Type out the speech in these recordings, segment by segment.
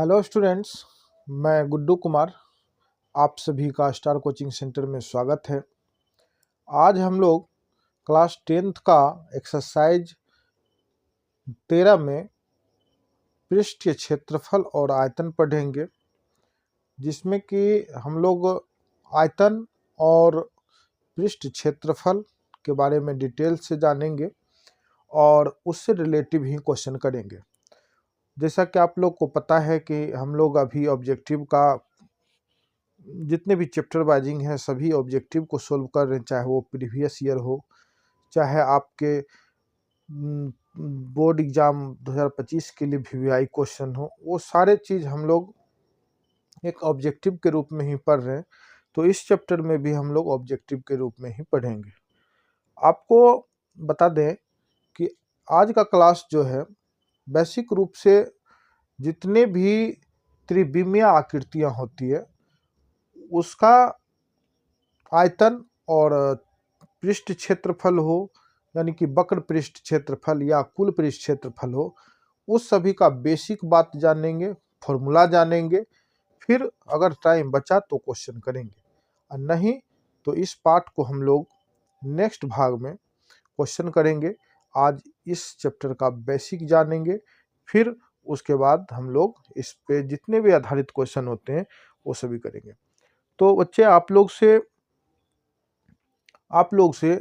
Hello students, मैं गुड्डू कुमार आप सभी का स्टार कोचिंग सेंटर में स्वागत है। आज हम लोग क्लास 10th का एक्सरसाइज 13 में पृष्ठीय क्षेत्रफल और आयतन पढ़ेंगे, जिसमें कि हम लोग आयतन और पृष्ठ क्षेत्रफल के बारे में डिटेल से जानेंगे और उससे रिलेटिव ही क्वेश्चन करेंगे। जैसा कि आप लोग को पता है कि हम लोग अभी ऑब्जेक्टिव का जितने भी चैप्टर वाइजिंग है सभी ऑब्जेक्टिव को सोल्व कर रहे हैं, चाहे वो प्रीवियस ईयर हो, चाहे आपके बोर्ड एग्जाम 2025 के लिए वीवीआई क्वेश्चन हो, वो सारे चीज़ हम लोग एक ऑब्जेक्टिव के रूप में ही पढ़ रहे हैं। तो इस चैप्टर में भी हम लोग ऑब्जेक्टिव के रूप में ही पढ़ेंगे। आपको बता दें कि आज का क्लास जो है बेसिक रूप से जितने भी त्रिविमीय आकृतियाँ होती है उसका आयतन और पृष्ठ क्षेत्रफल हो, यानी कि वक्र पृष्ठ क्षेत्रफल या कुल पृष्ठ क्षेत्रफल हो, उस सभी का बेसिक बात जानेंगे, फॉर्मूला जानेंगे। फिर अगर टाइम बचा तो क्वेश्चन करेंगे, और नहीं तो इस पार्ट को हम लोग नेक्स्ट भाग में क्वेश्चन करेंगे। आज इस चैप्टर का बेसिक जानेंगे, फिर उसके बाद हम लोग इस पे जितने भी आधारित क्वेश्चन होते हैं वो सभी करेंगे। तो बच्चे आप लोग से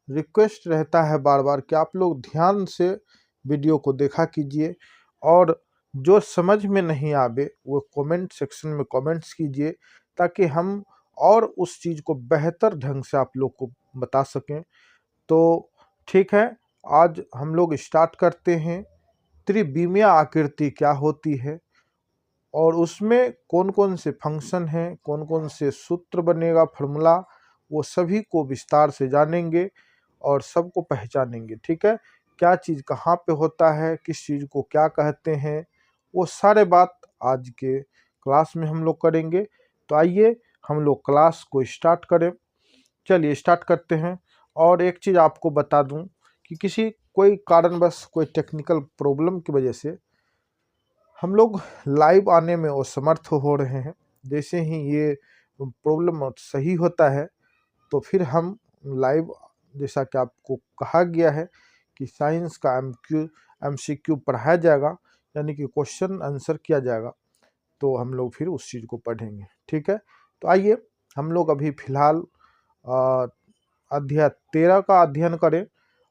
रिक्वेस्ट रहता है बार बार कि आप लोग ध्यान से वीडियो को देखा कीजिए, और जो समझ में नहीं आवे वो कमेंट सेक्शन में कमेंट्स कीजिए, ताकि हम और उस चीज़ को बेहतर ढंग से आप लोग को बता सकें। तो ठीक है, आज हम लोग स्टार्ट करते हैं। त्रिविमीय आकृति क्या होती है और उसमें कौन कौन से फंक्शन हैं, कौन कौन से सूत्र बनेगा, फॉर्मूला, वो सभी को विस्तार से जानेंगे और सबको पहचानेंगे। ठीक है, क्या चीज़ कहाँ पे होता है, किस चीज़ को क्या कहते हैं, वो सारे बात आज के क्लास में हम लोग करेंगे। तो आइए हम लोग क्लास को स्टार्ट करें। चलिए स्टार्ट करते हैं। और एक चीज़ आपको बता दूं कि कोई कारणवश कोई टेक्निकल प्रॉब्लम की वजह से हम लोग लाइव आने में असमर्थ हो रहे हैं। जैसे ही ये प्रॉब्लम सही होता है तो फिर हम लाइव, जैसा कि आपको कहा गया है कि साइंस का एमसीक्यू पढ़ाया जाएगा, यानी कि क्वेश्चन आंसर किया जाएगा, तो हम लोग फिर उस चीज़ को पढ़ेंगे। ठीक है, तो आइए हम लोग अभी फिलहाल अध्याय 13 का अध्ययन करें।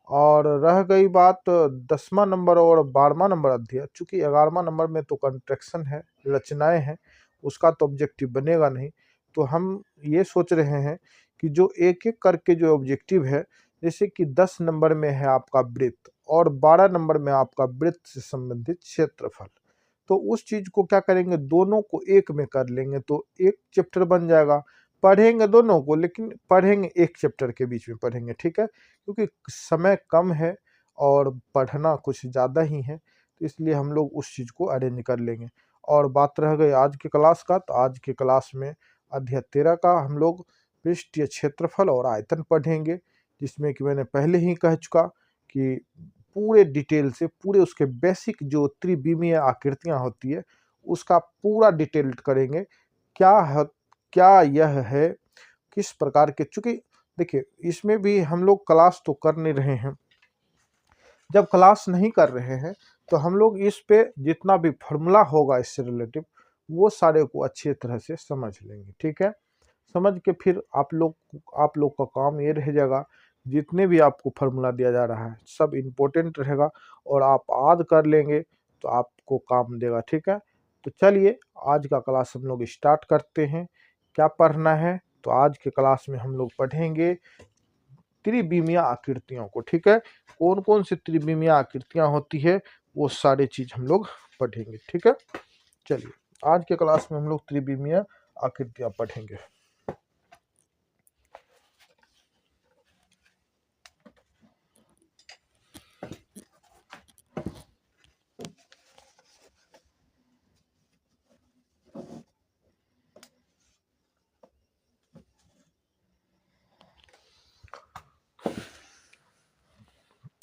और रह गई बात 10वां नंबर और 12वां नंबर अध्याय, चूँकि 11वां नंबर में तो कंट्रैक्शन है, रचनाएं हैं, उसका तो ऑब्जेक्टिव बनेगा नहीं। तो हम ये सोच रहे हैं कि जो एक एक करके जो ऑब्जेक्टिव है, जैसे कि 10 नंबर में है आपका वृत्त और 12 नंबर में आपका वृत्त से संबंधित क्षेत्रफल, तो उस चीज़ को क्या करेंगे, दोनों को एक में कर लेंगे तो एक चैप्टर बन जाएगा। पढ़ेंगे दोनों को, लेकिन पढ़ेंगे एक चैप्टर के बीच में पढ़ेंगे। ठीक है, क्योंकि समय कम है और पढ़ना कुछ ज़्यादा ही है, तो इसलिए हम लोग उस चीज़ को अरेंज कर लेंगे। और बात रह गई आज के क्लास का, तो आज के क्लास में अध्याय 13 का हम लोग पृष्ठीय क्षेत्रफल और आयतन पढ़ेंगे, जिसमें कि मैंने पहले ही कह चुका कि पूरे डिटेल से, पूरे उसके बेसिक जो त्रिविमीय आकृतियाँ होती है उसका पूरा डिटेल करेंगे। क्या है, क्या यह है, किस प्रकार के, चूँकि देखिए इसमें भी हम लोग क्लास तो कर नहीं रहे हैं। जब क्लास नहीं कर रहे हैं तो हम लोग इस पे जितना भी फॉर्मूला होगा इससे रिलेटिव, वो सारे को अच्छी तरह से समझ लेंगे। ठीक है, समझ के फिर आप लोग का काम ये रह जाएगा, जितने भी आपको फार्मूला दिया जा रहा है सब इम्पोर्टेंट रहेगा, और आप आज कर लेंगे तो आपको काम देगा। ठीक है, तो चलिए आज का क्लास हम लोग स्टार्ट करते हैं। क्या पढ़ना है, तो आज के क्लास में हम लोग पढ़ेंगे त्रिविमीय आकृतियों को। ठीक है, कौन कौन सी त्रिविमीय आकृतियां होती है वो सारी चीज हम लोग पढ़ेंगे। ठीक है, चलिए आज के क्लास में हम लोग त्रिविमीय आकृतियां पढ़ेंगे।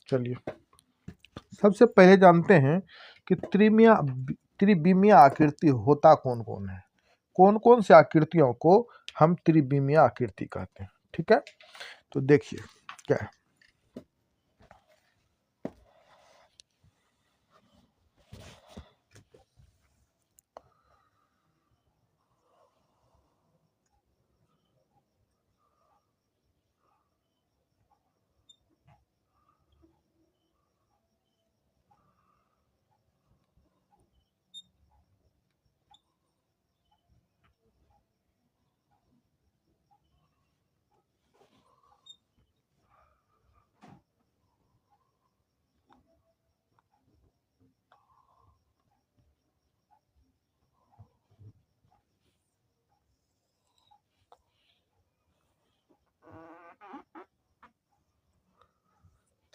चलिए सबसे पहले जानते हैं कि त्रिविमीय आकृति होता कौन कौन है, कौन कौन से आकृतियों को हम त्रिविमीय आकृति कहते हैं। ठीक है, तो देखिए क्या है।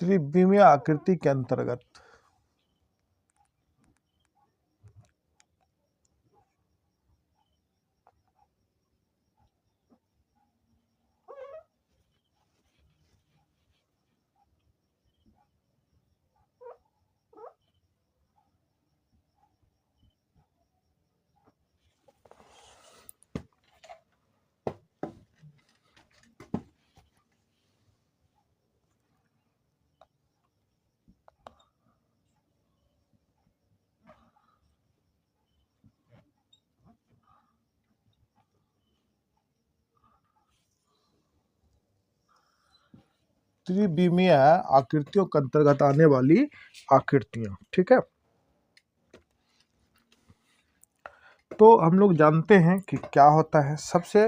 त्रिविमीय आकृति के अंतर्गत त्रिविमीय आकृतियों के अंतर्गत आने वाली आकृतियां। ठीक है, तो हम लोग जानते हैं कि क्या होता है। सबसे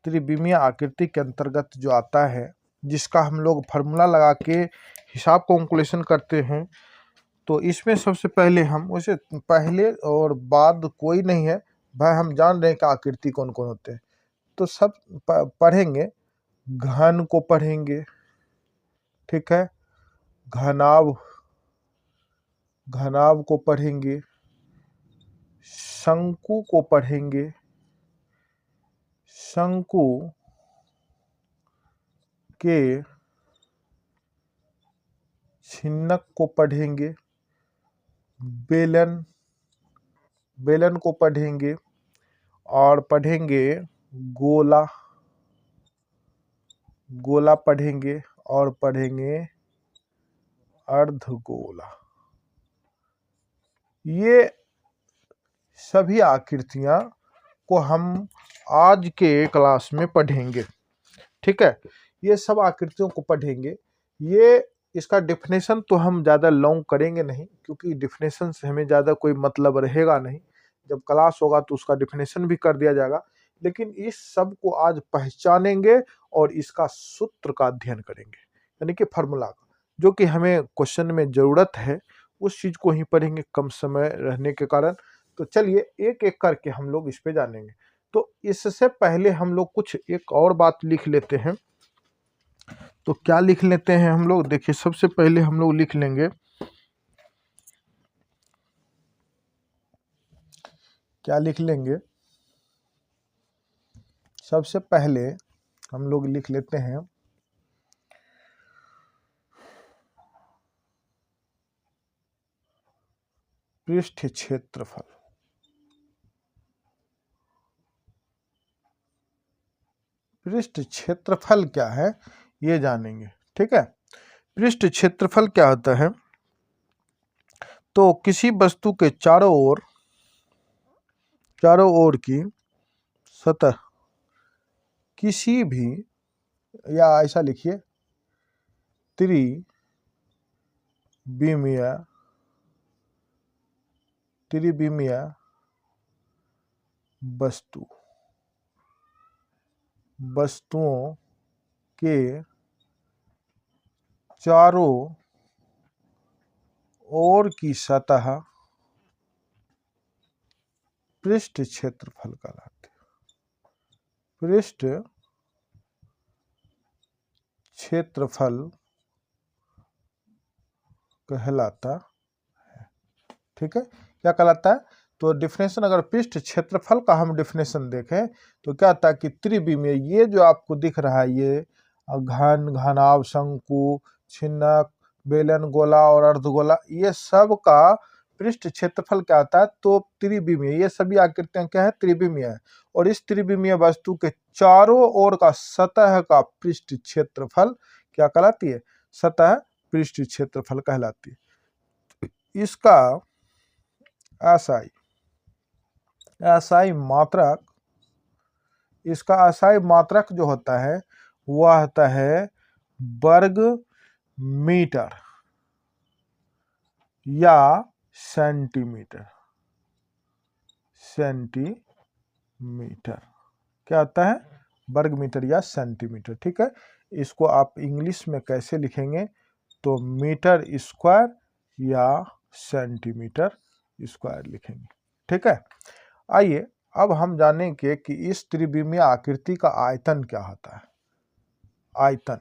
त्रिविमीय आकृति के अंतर्गत जो आता है, जिसका हम लोग फार्मूला लगा के हिसाब कैलकुलेशन करते हैं, तो इसमें सबसे पहले हम उसे पहले और बाद कोई नहीं है भाई, हम जान रहे हैं कि आकृति कौन कौन होते हैं। तो सब पढ़ेंगे, घन को पढ़ेंगे, ठीक है, घनाभ, घनाभ को पढ़ेंगे, शंकु को पढ़ेंगे, शंकु के छिन्नक को पढ़ेंगे, बेलन, बेलन को पढ़ेंगे, और पढ़ेंगे गोला, गोला पढ़ेंगे, और पढ़ेंगे अर्धगोला। ये सभी आकृतियां को हम आज के क्लास में पढ़ेंगे। ठीक है, ये सब आकृतियों को पढ़ेंगे। ये इसका डेफिनेशन तो हम ज़्यादा लॉन्ग करेंगे नहीं, क्योंकि डेफिनेशन से हमें ज़्यादा कोई मतलब रहेगा नहीं। जब क्लास होगा तो उसका डेफिनेशन भी कर दिया जाएगा, लेकिन इस सब को आज पहचानेंगे और इसका सूत्र का अध्ययन करेंगे, यानी कि फार्मूला का, जो कि हमें क्वेश्चन में ज़रूरत है, उस चीज़ को ही पढ़ेंगे कम समय रहने के कारण। तो चलिए एक एक करके हम लोग इस पे जानेंगे। तो इससे पहले हम लोग कुछ एक और बात लिख लेते हैं। तो क्या लिख लेते हैं हम लोग, देखिए सबसे पहले हम लोग लिख लेंगे, क्या लिख लेंगे, सबसे पहले हम लोग लिख लेते हैं पृष्ठ क्षेत्रफल। पृष्ठ क्षेत्रफल क्या है ये जानेंगे। ठीक है, पृष्ठ क्षेत्रफल क्या होता है, तो किसी वस्तु के चारों ओर की सतह किसी भी, या ऐसा लिखिए, त्रिविमीय वस्तुओं के चारों ओर की सतह पृष्ठ क्षेत्रफल कहलाते हैं। पृष्ठ क्षेत्रफल कहलाता है। ठीक है, क्या कहलाता है, तो डिफिनेशन, अगर पृष्ठ क्षेत्रफल का हम डिफिनेशन देखें तो क्या आता है कि त्रिविमीय, ये जो आपको दिख रहा है, ये घन, घनाभ, शंकु, छिन्नक, बेलन, गोला और अर्धगोला, ये सब का पृष्ठ क्षेत्रफल क्या होता है, तो त्रिविमीय, ये सभी आकृतियां क्या है, त्रिविमीय है। और इस त्रिविमीय वस्तु के चारों ओर का सतह का पृष्ठ क्षेत्रफल क्या कहलाती है, सतह पृष्ठ क्षेत्रफल कहलाती है। इसका एसआई एसआई मात्रक, इसका एसआई मात्रक जो होता है वह होता है वर्ग मीटर या सेंटीमीटर। सेंटीमीटर क्या आता है, वर्ग मीटर या सेंटीमीटर। ठीक है, इसको आप इंग्लिश में कैसे लिखेंगे, तो मीटर स्क्वायर या सेंटीमीटर स्क्वायर लिखेंगे। ठीक है, आइए अब हम जानेंगे कि इस त्रिविमीय आकृति का आयतन क्या होता है। आयतन,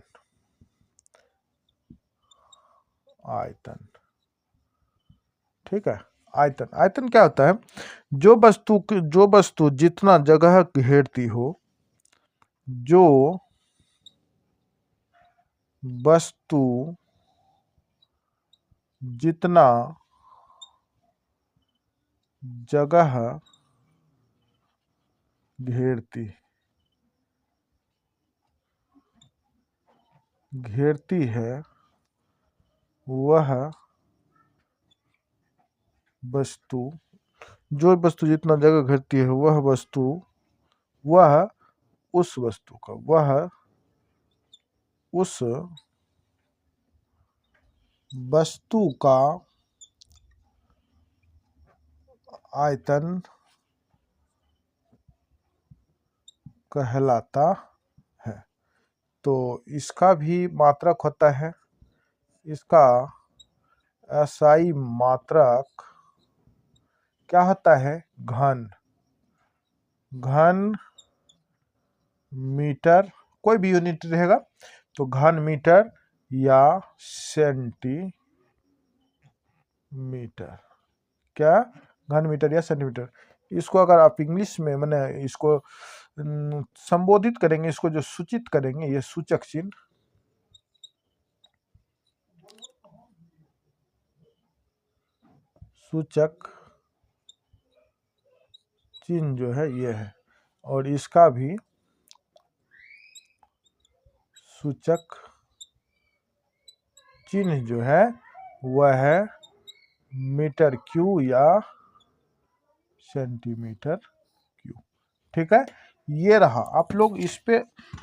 आयतन, ठीक है, आयतन, आयतन क्या होता है, जो वस्तु जितना जगह घेरती हो, जो वस्तु जितना जगह घेरती है वह वस्तु, जो वस्तु जितना जगह घेरती है वह वस्तु, वह उस वस्तु का, वह उस वस्तु का आयतन कहलाता है। तो इसका भी मात्रक होता है, इसका एसआई मात्रक क्या होता है, घन, घन मीटर, कोई भी यूनिट रहेगा तो घन मीटर या सेंटीमीटर। क्या, घन मीटर या सेंटीमीटर। इसको अगर आप इंग्लिश में मैंने इसको संबोधित करेंगे, इसको जो सूचित करेंगे, ये सूचक चिन्ह, सूचक चिन्ह जो है ये है, और इसका भी सूचक चिन्ह जो है वह है मीटर क्यू या सेंटीमीटर क्यू। ठीक है, ये रहा। आप लोग इस पे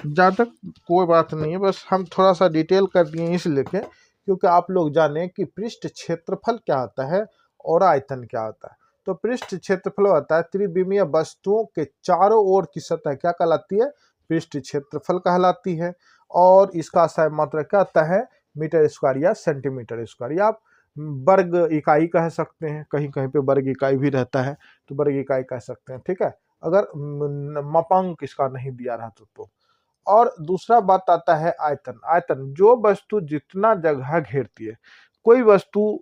ज़्यादा कोई बात नहीं है, बस हम थोड़ा सा डिटेल कर दिए इसलिए क्योंकि आप लोग जाने कि पृष्ठ क्षेत्रफल क्या होता है और आयतन क्या होता है। तो पृष्ठ क्षेत्रफल होता है त्रिविमीय वस्तुओं के चारों ओर की सतह क्या कहलाती है, पृष्ठ क्षेत्रफल कहलाती है। और इसका आयतन मात्रक क्या आता है, मीटर स्क्वायर या सेंटीमीटर स्क्वायर, या आप वर्ग इकाई कह सकते हैं, कहीं कहीं पे वर्ग इकाई भी रहता है तो वर्ग इकाई कह सकते हैं। ठीक है, अगर मापांक इसका नहीं दिया रहा तो। और दूसरा बात आता है आयतन। आयतन, जो वस्तु जितना जगह घेरती है, कोई वस्तु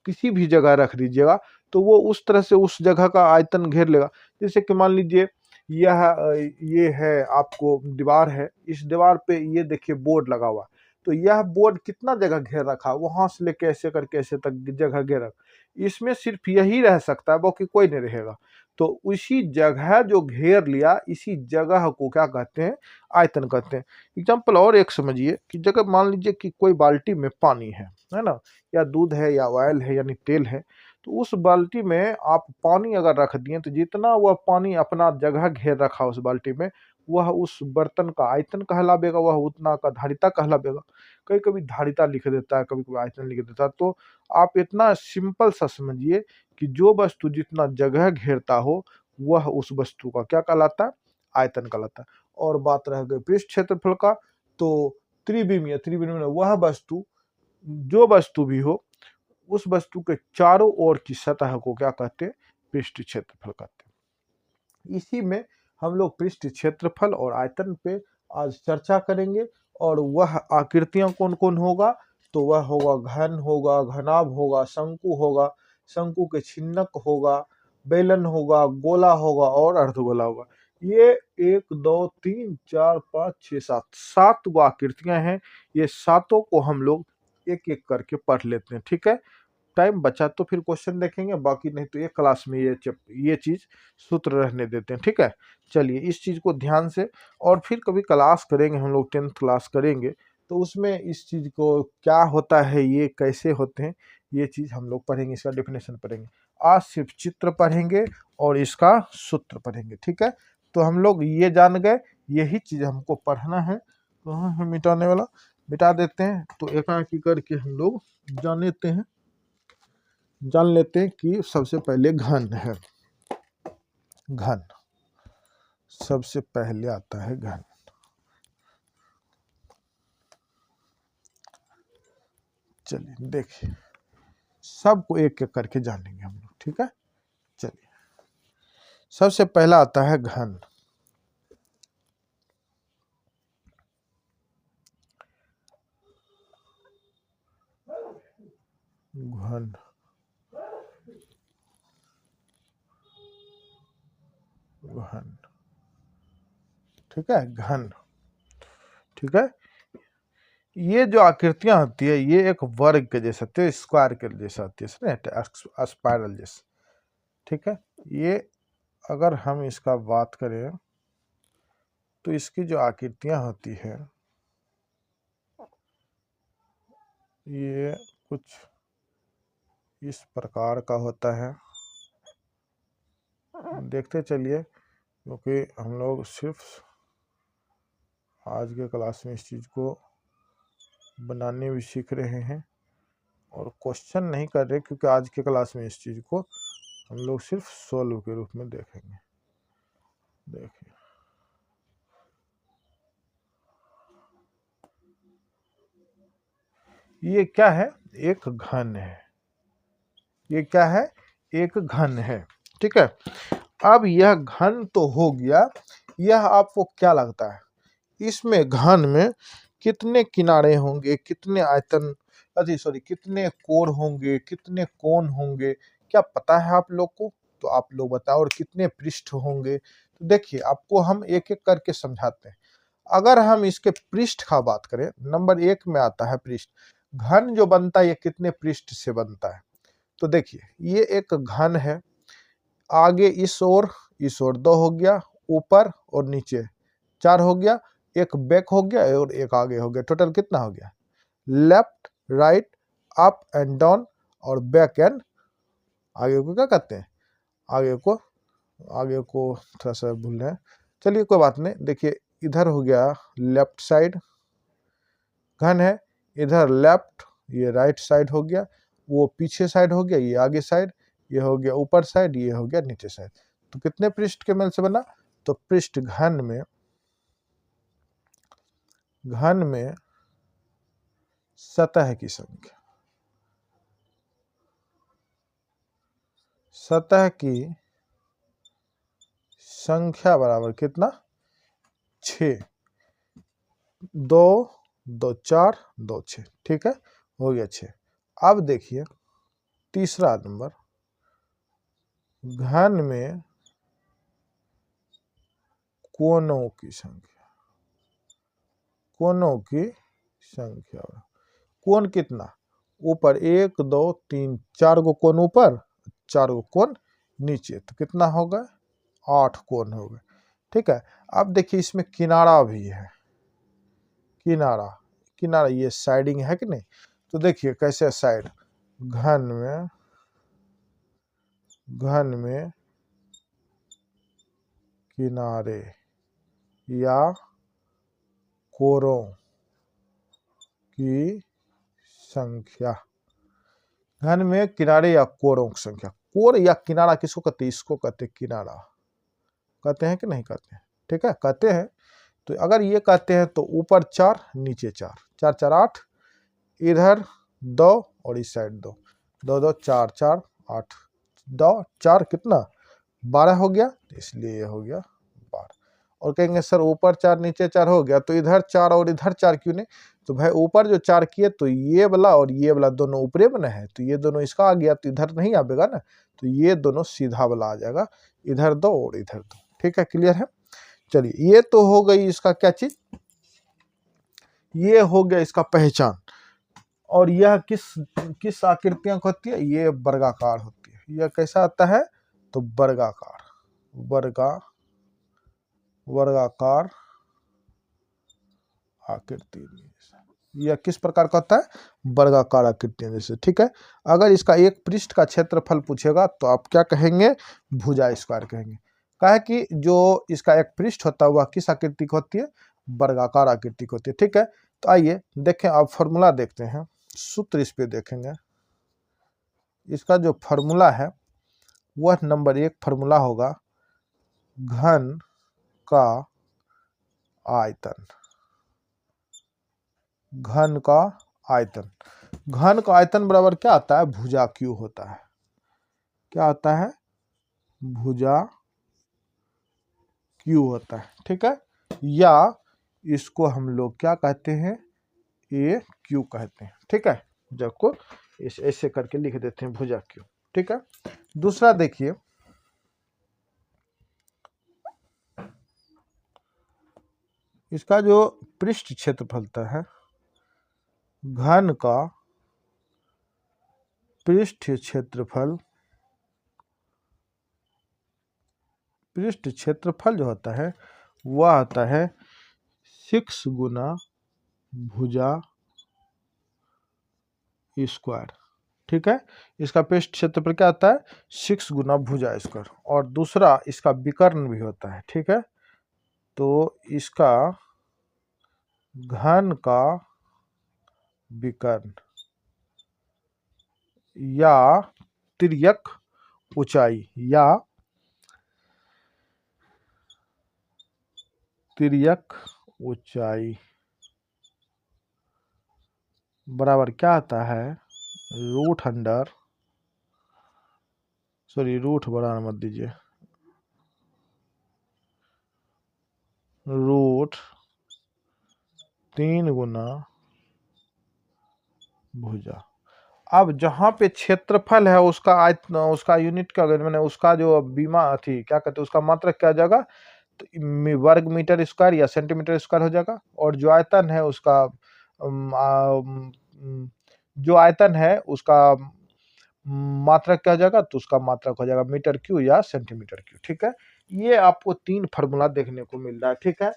किसी भी जगह रख दीजिएगा तो वो उस तरह से उस जगह का आयतन घेर लेगा। जैसे कि मान लीजिए ये है, आपको दीवार है, इस दीवार पे ये देखिए बोर्ड लगा हुआ, तो यह बोर्ड कितना जगह घेर रखा, वहां से लेके ऐसे करके ऐसे तक जगह घेर रखा, इसमें सिर्फ यही रह सकता है, बाकी कोई नहीं रहेगा। तो उसी जगह जो घेर लिया, इसी जगह को क्या कहते हैं, आयतन कहते हैं। एग्जाम्पल और एक समझिए कि जगह मान लीजिए कि कोई बाल्टी में पानी है ना, या दूध है या ऑयल है यानी तेल है, तो उस बाल्टी में आप पानी अगर रख दिए तो जितना वह पानी अपना जगह घेर रखा उस बाल्टी में, वह उस बर्तन का आयतन कहलावेगा, वह उतना का धारिता कहलावेगा। कभी कभी धारिता लिख देता है, कभी कभी आयतन लिख देता है। तो आप इतना सिंपल सा समझिए कि जो वस्तु जितना जगह घेरता हो वह उस वस्तु का क्या कहलाता है, आयतन कहलाता है। और बात रह गई पृष्ठ क्षेत्रफल का, तो त्रिविमीय, त्रिविमीय वह वस्तु, जो वस्तु भी हो, उस वस्तु के चारों ओर की सतह को क्या कहते हैं, पृष्ठ क्षेत्रफल कहते हैं। इसी में हम लोग पृष्ठ क्षेत्रफल और आयतन पे आज चर्चा करेंगे। और वह आकृतियां कौन कौन होगा, तो वह होगा घन होगा, घनाभ होगा, शंकु होगा, शंकु के छिन्नक होगा, बेलन होगा, गोला होगा और अर्धगोला होगा। ये 1 2 3 4 5 6 7 7 गो आकृतियां हैं। ये सातों को हम लोग एक एक करके पढ़ लेते हैं। ठीक है, टाइम बचा तो फिर क्वेश्चन देखेंगे, बाकी नहीं तो ये क्लास में ये चीज़ सूत्र रहने देते हैं, ठीक है। चलिए इस चीज़ को ध्यान से, और फिर कभी क्लास करेंगे हम लोग, 10th क्लास करेंगे तो उसमें इस चीज़ को क्या होता है, ये कैसे होते हैं, ये चीज़ हम लोग पढ़ेंगे, इसका डेफिनेशन पढ़ेंगे। आज सिर्फ चित्र पढ़ेंगे और इसका सूत्र पढ़ेंगे, ठीक है। तो हम लोग ये जान गए, यही चीज़ हमको पढ़ना है। तो हम मिटाने वाला मिटा देते हैं, तो एकाकी करके हम लोग जान लेते हैं कि सबसे पहले घन है। घन सबसे पहले आता है घन। चलिए देखिए, सबको एक एक करके जानेंगे हम लोग, ठीक है। चलिए सबसे पहला आता है घन। घन घन ठीक है, घन, ठीक है। ये जो आकृतियां होती है ये एक वर्ग के जैसे होती है, स्क्वायर के जैसा होती है, स्पाइरल जैसे, ठीक है। ये अगर हम इसका बात करें तो इसकी जो आकृतियां होती है ये कुछ इस प्रकार का होता है। देखते चलिए, क्योंकि हम लोग सिर्फ आज के क्लास में इस चीज़ को बनाने भी सीख रहे हैं और क्वेश्चन नहीं कर रहे, क्योंकि आज के क्लास में इस चीज़ को हम लोग सिर्फ सोल्व के रूप में देखेंगे। देखिए ये क्या है, एक घन है। ये क्या है, एक घन है, ठीक है। अब यह घन तो हो गया, यह आपको क्या लगता है इसमें घन में कितने किनारे होंगे, कितने आयतन कितने कोण होंगे, कितने कोण होंगे, क्या पता है आप लोग को? तो आप लोग बताओ, और कितने पृष्ठ होंगे। तो देखिए आपको हम एक एक करके समझाते हैं। अगर हम इसके पृष्ठ का बात करें, नंबर 1 में आता है पृष्ठ। घन जो बनता है ये कितने पृष्ठ से बनता है? तो देखिए ये एक घन है, आगे इस ओर 2 हो गया, ऊपर और नीचे 4 हो गया, एक बैक हो गया और एक आगे हो गया। टोटल कितना हो गया? Left, right, up and down और बैक एंड आगे को क्या कहते हैं? आगे को थोड़ा सा भूल रहे हैं, चलिए कोई बात नहीं। देखिए इधर हो गया लेफ्ट साइड घन है, इधर लेफ्ट, ये राइट साइड हो गया, वो पीछे साइड हो गया, ये आगे साइड, ये हो गया ऊपर साइड, ये हो गया नीचे साइड। तो कितने पृष्ठ के मेल से बना? तो पृष्ठ घन में सतह की संख्या, सतह की संख्या बराबर कितना? 6। 2 2 4 2 6, ठीक है, हो गया 6। अब देखिए तीसरा नंबर, घन में कोणों की संख्या, कोणों की संख्या, कोण कितना? ऊपर 1 2 3 4 गो कोण ऊपर, 4 गो कोण नीचे, तो कितना होगा? 8 कोण हो गए, ठीक है। अब देखिए इसमें किनारा भी है, किनारा ये साइडिंग है कि नहीं? तो देखिए कैसे साइड, घन में किनारे या कोणों की संख्या, घन में किनारे या कोणों की संख्या। कोण या किनारा किसको कहते हैं? इसको कहते हैं किनारा। कहते हैं कि नहीं कहते हैं? ठीक है, कहते हैं। तो अगर ये कहते हैं तो ऊपर 4 नीचे 4, 4 4 8, इधर 2 और इस साइड 2, 2 2 4 4 8, 2 4 कितना? 12 हो गया, इसलिए ये हो गया 12। और कहेंगे सर ऊपर 4 नीचे 4 हो गया, तो इधर 4 और इधर 4 क्यों नहीं? तो भाई ऊपर जो 4 किए तो ये वाला और ये वाला दोनों ऊपरे बने हैं, तो ये दोनों इसका आ गया, तो इधर नहीं आएगा ना, तो ये दोनों सीधा वाला आ जाएगा, इधर 2 और इधर 2, ठीक है, क्लियर है। चलिए ये तो हो गई इसका क्या चीज, ये हो गया इसका पहचान। और यह किस किस आकृतियां होती है, ये वर्गाकार होती है। यह कैसा आता है, तो वर्गाकार, वर्गाकार आकृति। यह किस प्रकार का होता है, वर्गाकार आकृतियां जैसे, ठीक है। अगर इसका एक पृष्ठ का क्षेत्रफल पूछेगा तो आप क्या कहेंगे, भुजा स्क्वायर कहेंगे। कहा कि जो इसका एक पृष्ठ होता है वह किस आकृति की होती है, वर्गाकार आकृति की होती है, ठीक है। तो आइए देखें, अब फॉर्मूला देखते हैं, सूत्र इस पे देखेंगे। इसका जो फॉर्मूला है वह नंबर 1 फॉर्मूला होगा घन का आयतन। घन का आयतन, घन का आयतन बराबर क्या आता है, भुजा क्यू होता है। क्या होता है, भुजा क्यू होता है, ठीक है। या इसको हम लोग क्या कहते हैं, ए क्यू कहते हैं, ठीक है। जब को ऐसे करके लिख देते हैं भुजा क्यू, ठीक है। दूसरा देखिए, इसका जो पृष्ठ क्षेत्रफल है, घन का पृष्ठ क्षेत्रफल, पृष्ठ क्षेत्रफल जो होता है वह आता है 6 गुना भुजा स्क्वायर, ठीक है। इसका पृष्ठ क्षेत्रफल क्या आता है, 6 गुना भुजा स्क्वायर। और दूसरा इसका विकर्ण भी होता है, ठीक है। तो इसका घन का विकर्ण या तिर्यक ऊंचाई, या तिर्यक ऊंचाई बराबर क्या आता है, रूट बढ़ाना मत दीजिए, √3 गुना भुजा। अब जहां पे क्षेत्रफल है उसका आयतन, उसका यूनिट का, मैंने उसका जो बीमा थी क्या कहते हैं, उसका मात्रक क्या हो जाएगा, तो वर्ग मीटर स्क्वायर या सेंटीमीटर स्क्वायर हो जाएगा। और जो आयतन है उसका जो आयतन है उसका मात्रक क्या हो जाएगा, तो उसका मात्रक हो जाएगा मीटर क्यू या सेंटीमीटर क्यू, ठीक है। ये आपको 3 फार्मूला देखने को मिल रहा है, ठीक है।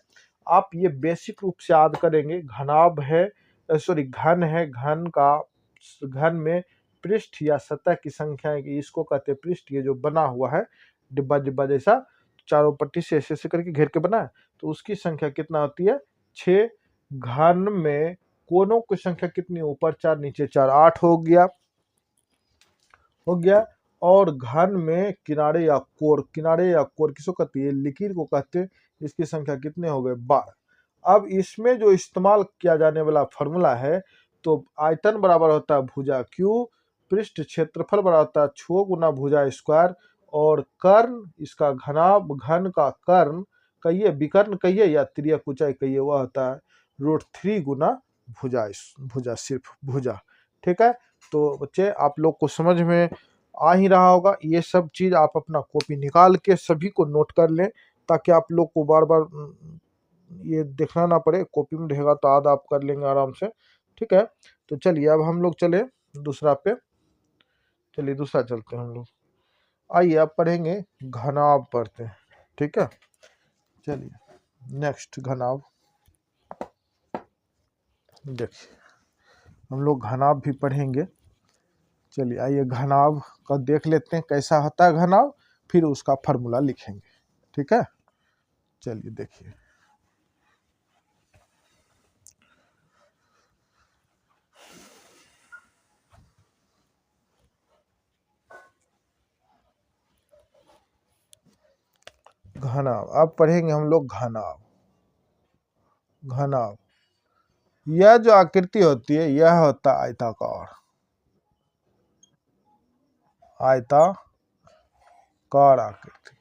आप ये बेसिक रूप से याद करेंगे। घनाभ है, घन है, घन में पृष्ठ या सतह की संख्या है, इसको कहते हैं पृष्ठ। ये जो बना हुआ है डिब्बा डिब्बा जैसा, चारों पट्टी से ऐसे ऐसे करके घेर के बना है, तो उसकी संख्या कितना होती है, 6। घन में कोनों की संख्या कितनी, ऊपर 4 नीचे 4, 8 हो गया। और घन में किनारे या कोर किसको कहते हैं, लकीर को कहते हैं। इसकी संख्या कितने हो गए, 12। अब इसमें जो इस्तेमाल किया जाने वाला फॉर्मूला है, तो आयतन बराबर होता है भुजा क्यू, पृष्ठ क्षेत्रफल बराबर होता है 6 गुना भुजा स्क्वायर, और कर्ण, इसका घन का कर्ण कहिए, विकर्ण कहिए या तिर्यक ऊंचाई कहिए, वह होता है √3 गुना भुजा, सिर्फ भुजा, ठीक है। तो बच्चे आप लोग को समझ में आ ही रहा होगा। ये सब चीज आप अपना कॉपी निकाल के सभी को नोट कर लें, ताकि आप लोग को बार बार ये देखना ना पड़े। कॉपी में रहेगा तो आधा आप कर लेंगे आराम से, ठीक है। तो चलिए अब हम लोग चले दूसरा पे, चलिए दूसरा चलते हैं हम लोग। आइए अब पढ़ेंगे घनाभ पढ़ते हैं, ठीक है। चलिए नेक्स्ट घनाभ देखिए, हम लोग घनाभ भी पढ़ेंगे। चलिए आइए घनाभ का देख लेते हैं कैसा होता है घनाभ, फिर उसका फार्मूला लिखेंगे, ठीक है। चलिए देखिए, घनाभ अब पढ़ेंगे हम लोग घनाभ। यह जो आकृति होती है यह होता है आयताकार आकृति।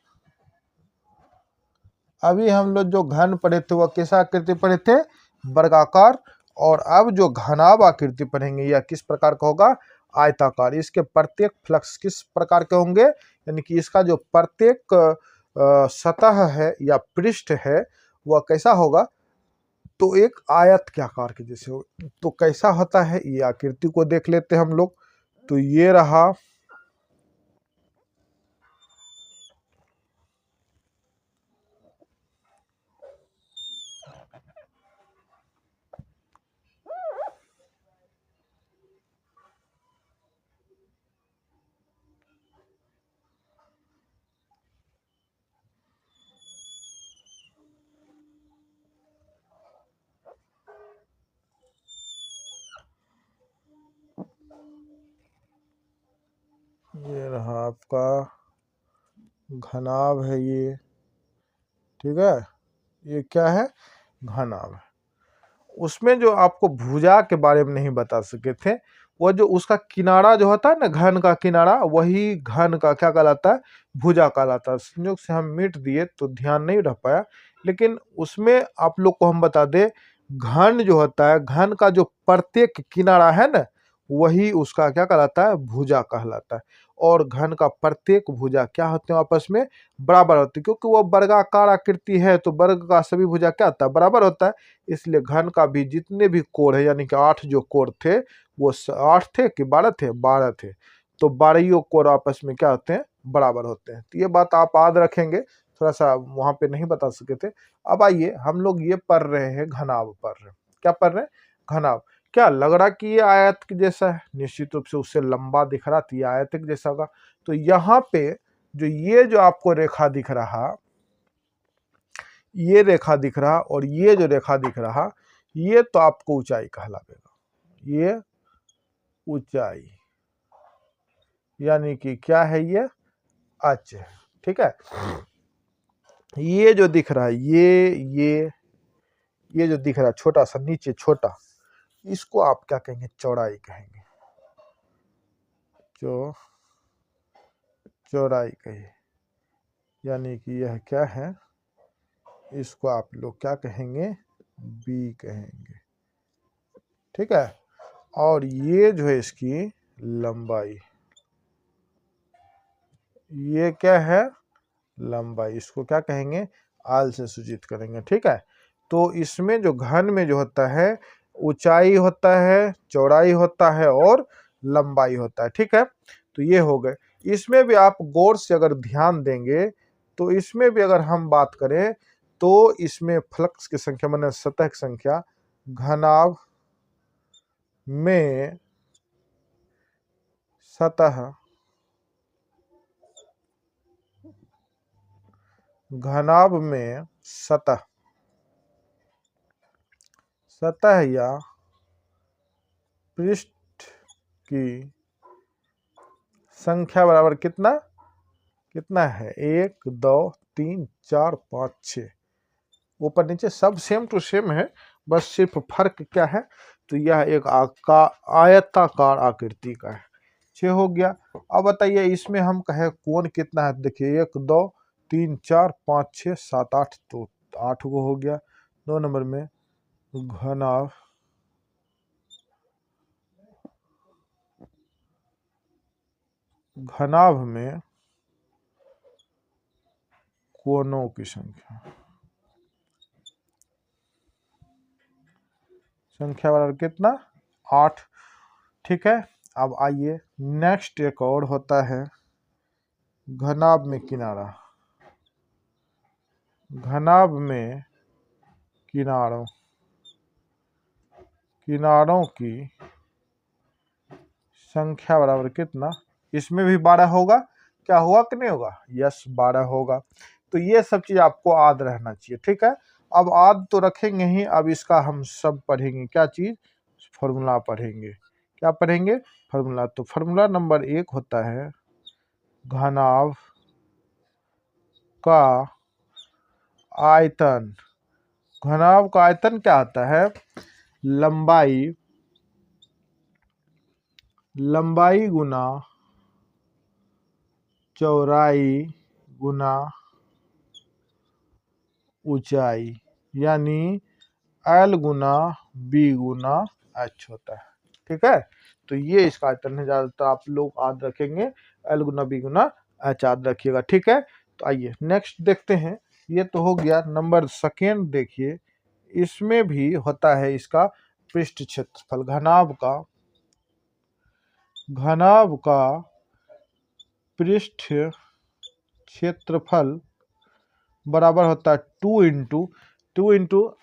अभी हम लोग जो घन पढ़े थे वह कैसा आकृति पढ़े थे, वर्गाकार। और अब जो घनाभ आकृति पढ़ेंगे यह किस प्रकार का होगा, आयताकार। इसके प्रत्येक फ्लक्स किस प्रकार के होंगे, यानी कि इसका जो प्रत्येक सतह है या पृष्ठ है वह कैसा होगा, तो एक आयत के आकार के जैसे हो। तो कैसा होता है ये आकृति को देख लेते हैं हम लोग। तो ये रहा आपका घनाभ है ये, ठीक है, ये क्या है, घनाभ है। उसमें जो आपको भुजा के बारे में नहीं बता सके थे, वो जो उसका किनारा जो होता है ना, घन का किनारा, वही घन का क्या कहलाता है, भुजा कहलाता है। संयोग से हम मिट दिए तो ध्यान नहीं रह पाया, लेकिन उसमें आप लोग को हम बता दे, घन जो होता है, घन का जो प्रत्येक किनारा है ना, वही उसका क्या कहलाता है, भुजा कहलाता है। और घन का प्रत्येक भुजा क्या होते हैं, आपस में बराबर होते हैं, क्योंकि वो वर्गाकार आकृति है, तो वर्ग का सभी भुजा क्या होता है, बराबर होता है। इसलिए घन का भी जितने भी कोण है, यानी कि 8 जो कोण थे, वो 8 थे कि 12 थे, 12 थे। तो 12 कोण आपस में क्या होते हैं, बराबर होते हैं। तो ये बात आप याद रखेंगे, थोड़ा सा वहां पे नहीं बता सके थे। अब आइए हम लोग ये पढ़ रहे हैं, घनाभ पढ़ रहे हैं। क्या पढ़ रहे हैं, घनाभ। क्या लग रहा कि ये आयत के जैसा है, निश्चित रूप से उससे लंबा दिख रहा, तो ये आयत के जैसा होगा। तो यहाँ पे जो ये जो आपको रेखा दिख रहा, ये रेखा दिख रहा और ये जो रेखा दिख रहा, ये तो आपको ऊंचाई कहलाएगा, ये ऊंचाई, यानी कि क्या है, ये अच है, ठीक है। ये जो दिख रहा है, ये जो दिख रहा है छोटा सा नीचे छोटा, इसको आप क्या कहेंगे, चौड़ाई कहेंगे, चौड़ाई कहिए, यानी कि यह क्या है, इसको आप लोग क्या कहेंगे, बी कहेंगे, ठीक है। और ये जो है इसकी लंबाई, ये क्या है, लंबाई, इसको क्या कहेंगे, आल से सूचित करेंगे, ठीक है। तो इसमें जो घन में जो होता है, ऊंचाई होता है, चौड़ाई होता है और लंबाई होता है, ठीक है। तो ये हो गए। इसमें भी आप गौर से अगर ध्यान देंगे, तो इसमें भी अगर हम बात करें, तो इसमें फ्लक्स की संख्या माने सतह की संख्या, घनाभ में सतह, घनाभ में सतह, सतह या पृष्ठ की संख्या बराबर कितना, कितना है, 1 2 3 4 5 6, ऊपर नीचे सब सेम टू सेम है, बस सिर्फ फर्क क्या है, तो यह एक आयताकार आकृति का है। 6 हो गया। अब बताइए इसमें हम कहे कोण कितना है, देखिए 1 2 3 4 5 6 7 8, तो 8 गो हो गया। 2 नंबर में घनाभ, घनाभ में कोणों की संख्या, संख्या बराबर कितना, 8, ठीक है। अब आइए नेक्स्ट एक और होता है, घनाभ में किनारा, घनाभ में किनारों, किनारों की संख्या बराबर कितना, इसमें भी 12 होगा, क्या होगा कि नहीं होगा, यस 12 होगा। तो ये सब चीज आपको याद रहना चाहिए, ठीक है। अब याद तो रखेंगे ही, अब इसका हम सब पढ़ेंगे, क्या चीज, फॉर्मूला पढ़ेंगे, क्या पढ़ेंगे, फॉर्मूला। तो फॉर्मूला नंबर 1 होता है, घनाभ का आयतन, घनाभ का आयतन क्या आता है, लंबाई, लंबाई गुना चौड़ाई गुना ऊंचाई, यानी एल गुना बी गुना एच होता है, ठीक है। तो ये इसका आयतन है, ज्यादातर आप लोग याद रखेंगे, एल गुना बी गुना एच याद रखिएगा, ठीक है। तो आइए नेक्स्ट देखते हैं, ये तो हो गया। नंबर सेकेंड देखिए, इसमें भी होता है इसका पृष्ठ क्षेत्रफल। घनाभ का पृष्ठ क्षेत्रफल बराबर होता है 2 इंटू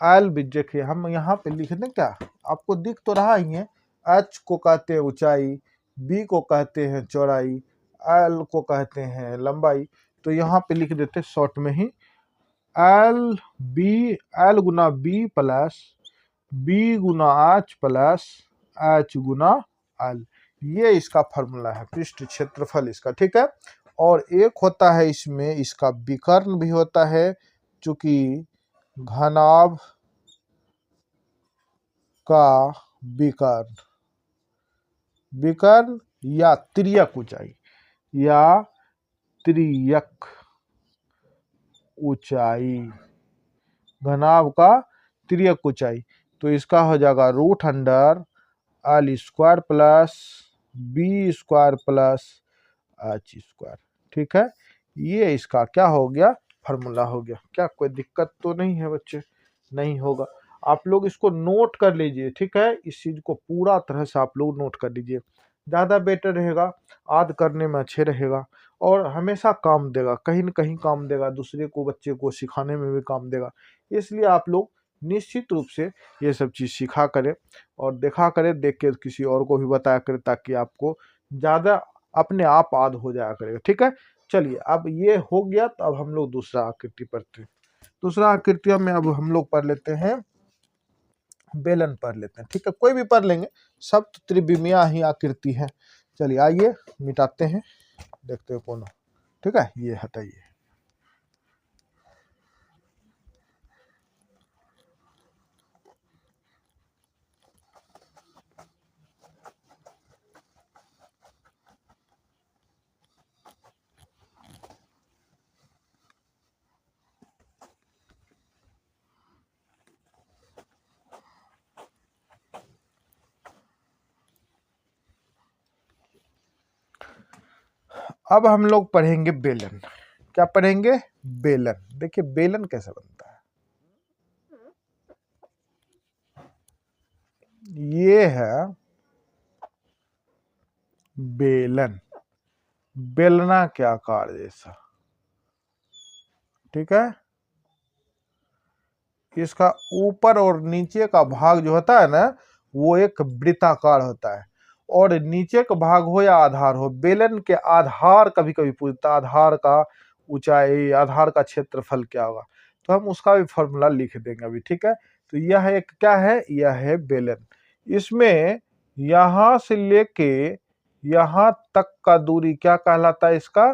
एल भी। देखिए हम यहाँ पे लिख दें, क्या आपको दिख तो रहा ही है। एच को कहते हैं ऊंचाई, बी को कहते हैं चौड़ाई, एल को कहते हैं लंबाई। तो यहाँ पे लिख देते शॉर्ट में ही एल गुना बी प्लस बी गुना एच प्लस एच गुना एल। ये इसका फॉर्मूला है पृष्ठ क्षेत्रफल इसका, ठीक है। और एक होता है इसमें इसका विकर्ण भी होता है, चूंकि घनाभ का विकर्ण या तिर्यक ऊंचाई, घनाभ का तिर्यक ऊंचाई। तो इसका हो जाएगा √√L² plus B² plus H²। ठीक है, ये इसका क्या हो गया, फार्मूला हो गया। क्या कोई दिक्कत तो नहीं है बच्चे? नहीं होगा। आप लोग इसको नोट कर लीजिए, ठीक है। इस चीज को पूरा तरह से आप लोग नोट कर लीजिए, ज़्यादा बेटर रहेगा, याद करने में अच्छे रहेगा और हमेशा काम देगा, कहीं न कहीं काम देगा, दूसरे को बच्चे को सिखाने में भी काम देगा। इसलिए आप लोग निश्चित रूप से ये सब चीज़ सीखा करें और देखा करें, देख के किसी और को भी बताया करें, ताकि आपको ज़्यादा अपने आप याद हो जाया करेगा। ठीक है, चलिए अब ये हो गया, तो अब हम लोग दूसरा आकृति पढ़ते हैं। दूसरा आकृतियों में अब हम लोग पढ़ लेते हैं, बेलन पढ़ लेते हैं। ठीक है, कोई भी पढ़ लेंगे, सब तो त्रिविमीय ही आकृति है। चलिए आइए मिटाते हैं, देखते हैं कौन। ठीक है, ये हटाइए। अब हम लोग पढ़ेंगे बेलन। क्या पढ़ेंगे? बेलन। देखिए बेलन कैसे बनता है। ये है बेलन, बेलना के आकार जैसा। ठीक है, इसका ऊपर और नीचे का भाग जो होता है ना, वो एक वृत्ताकार होता है, और नीचे का भाग हो या आधार हो। बेलन के आधार कभी कभी पूछता, आधार का ऊंचाई, आधार का क्षेत्रफल क्या होगा, तो हम उसका भी फॉर्मूला लिख देंगे अभी। ठीक है, तो यह एक क्या है, यह है बेलन। इसमें यहां से लेके यहां तक का दूरी क्या कहलाता है, इसका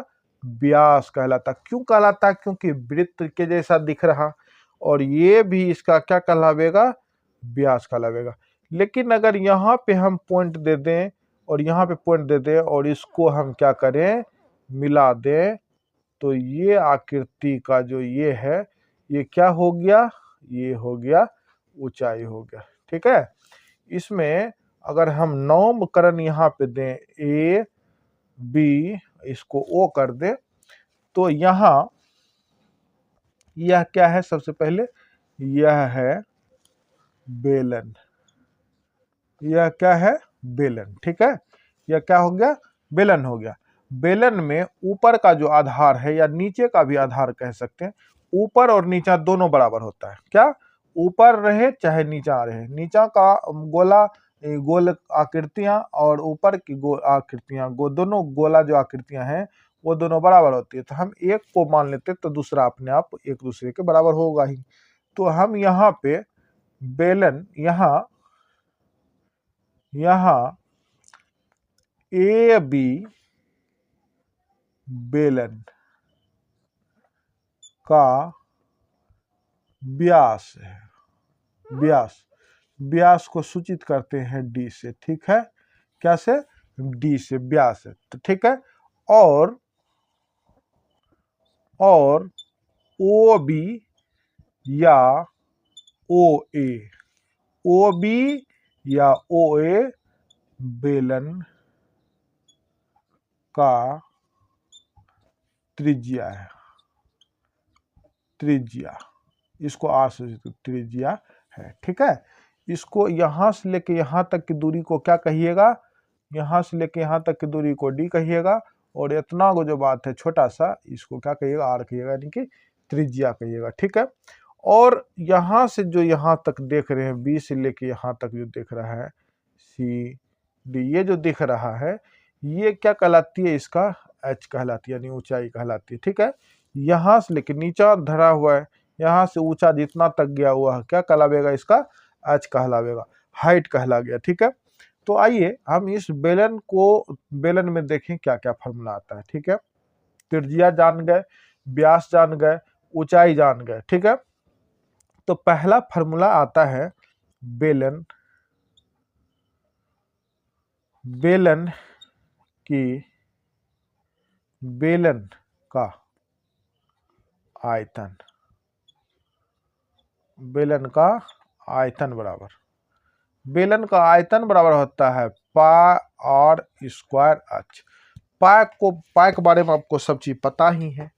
व्यास कहलाता। क्यों कहलाता है? क्योंकि वृत्त के जैसा दिख रहा, और ये भी इसका क्या कहलावेगा, व्यास कहलावेगा। लेकिन अगर यहाँ पे हम पॉइंट दे दें और यहाँ पे पॉइंट दे दें और इसको हम क्या करें, मिला दें, तो ये आकृति का जो ये है, ये क्या हो गया, ये हो गया ऊंचाई हो गया। ठीक है, इसमें अगर हम नामकरण यहाँ पे दें ए बी, इसको ओ कर दें, तो यहाँ यह क्या है, सबसे पहले यह है बेलन। यह क्या है, बेलन। ठीक है, यह क्या हो गया, बेलन हो गया। बेलन में ऊपर का जो आधार है, या नीचे का भी आधार कह सकते हैं, ऊपर और नीचा दोनों बराबर होता है। क्या, ऊपर रहे चाहे नीचा रहे, नीचा का गोला गोल आकृतियां और ऊपर की गोल आकृतियां, दोनों गोला जो आकृतियां हैं वो दोनों बराबर होती है। तो हम एक को मान लेते तो दूसरा अपने आप एक दूसरे के बराबर होगा ही। तो हम यहाँ पे बेलन, यहाँ ए बी बेलन का व्यास है, व्यास को सूचित करते हैं डी से। ठीक है, क्या से, डी से, व्यास है। तो ठीक है, और ओ बी या ओ बी या ओ ए बेलन का त्रिज्या है, त्रिज्या, इसको आर से त्रिज्या है। ठीक है, इसको यहाँ से लेके यहाँ तक की दूरी को क्या कहिएगा, यहाँ से लेके यहाँ तक की दूरी को डी कहिएगा, और इतना को जो बात है छोटा सा, इसको क्या कहिएगा, आर कहिएगा, यानी कि त्रिज्या कहिएगा। ठीक है, और यहाँ से जो यहाँ तक देख रहे हैं, बी से लेके यहाँ तक जो देख रहा है सी डी, ये जो दिख रहा है ये क्या कहलाती है, इसका एच कहलाती है, यानी ऊंचाई कहलाती है। ठीक है, यहाँ से लेके नीचा धरा हुआ है, यहाँ से ऊंचा जितना तक गया हुआ है क्या कहलावेगा, इसका एच कहलावेगा, हाइट कहला गया। ठीक है, तो आइए हम इस बेलन को, बेलन में देखें क्या क्या फॉर्मूला आता है। ठीक है, त्रिज्या जान गए, व्यास जान गए, ऊंचाई जान गए। ठीक है, तो पहला फॉर्मूला आता है बेलन, बेलन की, बेलन का आयतन, बेलन का आयतन बराबर, बेलन का आयतन बराबर होता है पाई आर स्क्वायर एच। पाई को, पाई के बारे में आपको सब चीज पता ही है,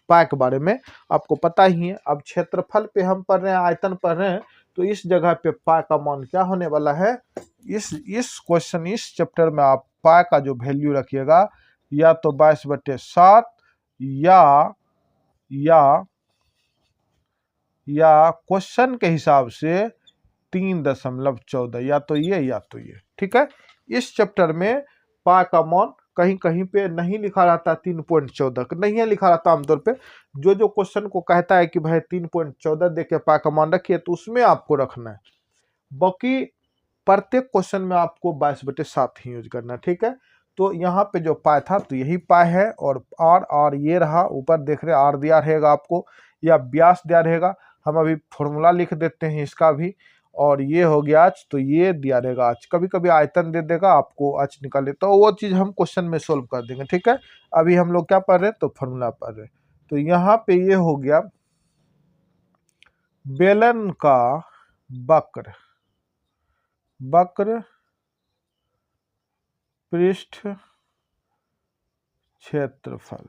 पाई के बारे में आपको पता ही है। अब क्षेत्रफल पे हम पढ़ रहे हैं, आयतन पढ़ रहे हैं, तो इस जगह पे पाई का मान क्या होने वाला है, इस क्वेश्चन, इस चैप्टर में आप पाई का जो वैल्यू रखिएगा या तो 22/7 या क्वेश्चन के हिसाब से 3.14, या तो ये या तो ये। ठीक है, इस चैप्टर में पाई का मान कहीं कहीं पे नहीं लिखा रहता 3.14, नहीं है लिखा रहता आमतौर पे। जो जो क्वेश्चन को कहता है कि भाई 3.14 देके पाई का मान रखिए, तो उसमें आपको रखना है। बाकी प्रत्येक क्वेश्चन में आपको 22/7 ही यूज करना है। ठीक है, तो यहाँ पे जो पाई था तो यही पाई है, और आर ये रहा, ऊपर देख रहे आर दिया रहेगा आपको, या व्यास दिया रहेगा। हम अभी फॉर्मूला लिख देते हैं इसका भी, और ये हो गया आज, तो ये दिया रहेगा आज। कभी कभी आयतन दे देगा आपको, आज निकाले तो वो चीज हम क्वेश्चन में सोल्व कर देंगे। ठीक है, अभी हम लोग क्या पढ़ रहे हैं, तो फॉर्मूला पढ़ रहे हैं। तो यहाँ पे ये हो गया बेलन का वक्र, वक्र पृष्ठ क्षेत्रफल,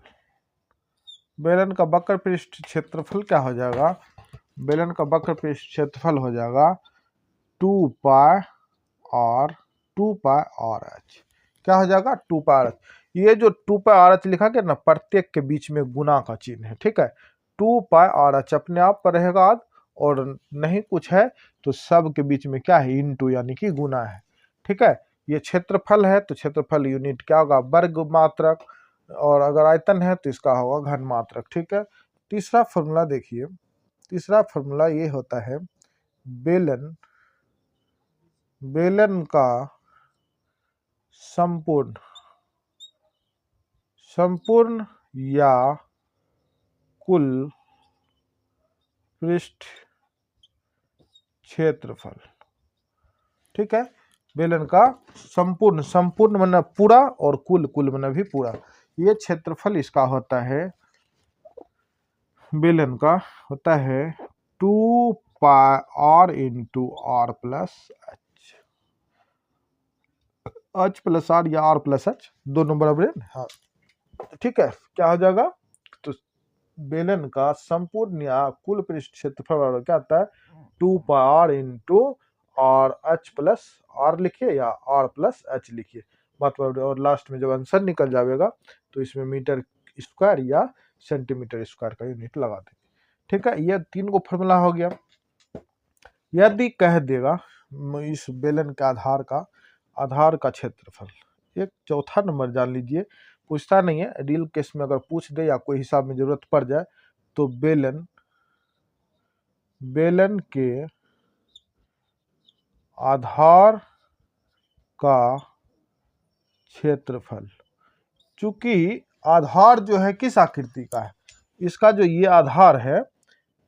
बेलन का वक्र पृष्ठ क्षेत्रफल क्या हो जाएगा, बेलन का वक्र पृष्ठ क्षेत्रफल हो जाएगा 2 पाई आर एच। क्या हो जाएगा, 2 पाई आर एच। ये जो 2 पाई आर एच लिखा गया ना, प्रत्येक के बीच में गुना का चिन्ह है। ठीक है, 2 पाई आर एच अपने आप पर रहेगा, और नहीं कुछ है तो सब के बीच में क्या है, इनटू, यानी कि गुना है। ठीक है, ये क्षेत्रफल है तो क्षेत्रफल यूनिट क्या होगा, वर्ग मात्रक, और अगर आयतन है तो इसका होगा घन मात्रक। ठीक है, तीसरा फॉर्मूला देखिए, तीसरा फॉर्मूला ये होता है बेलन, बेलन का संपूर्ण, संपूर्ण या कुल पृष्ठ क्षेत्रफल। ठीक है, बेलन का संपूर्ण, संपूर्ण माने पूरा, और कुल, कुल माने भी पूरा, ये क्षेत्रफल इसका होता है, बेलन का होता है 2 pi r into r plus h, h plus r या आर प्लस एच दोनों बराबर है। हाँ, ठीक है, क्या हो जाएगा, तो बेलन का संपूर्ण या कुल पृष्ठ क्षेत्रफल बराबर क्या आता है, 2 पाई आर इंटू और एच प्लस आर लिखिए या आर प्लस एच लिखिए, बात बराबर। और लास्ट में जब आंसर निकल जाएगा तो इसमें मीटर स्क्वायर या सेंटीमीटर स्क्वायर का यूनिट लगा देंगे। ठीक है, ये 3 को फॉर्मूला हो गया। यदि कह देगा इस बेलन के आधार का, आधार का क्षेत्रफल, एक चौथा नंबर जान लीजिए, पूछता नहीं है, रियल केस में अगर पूछ दे या कोई हिसाब में जरूरत पड़ जाए, तो बेलन, बेलन के आधार का क्षेत्रफल, चूंकि आधार जो है किस आकृति का है, इसका जो ये आधार है,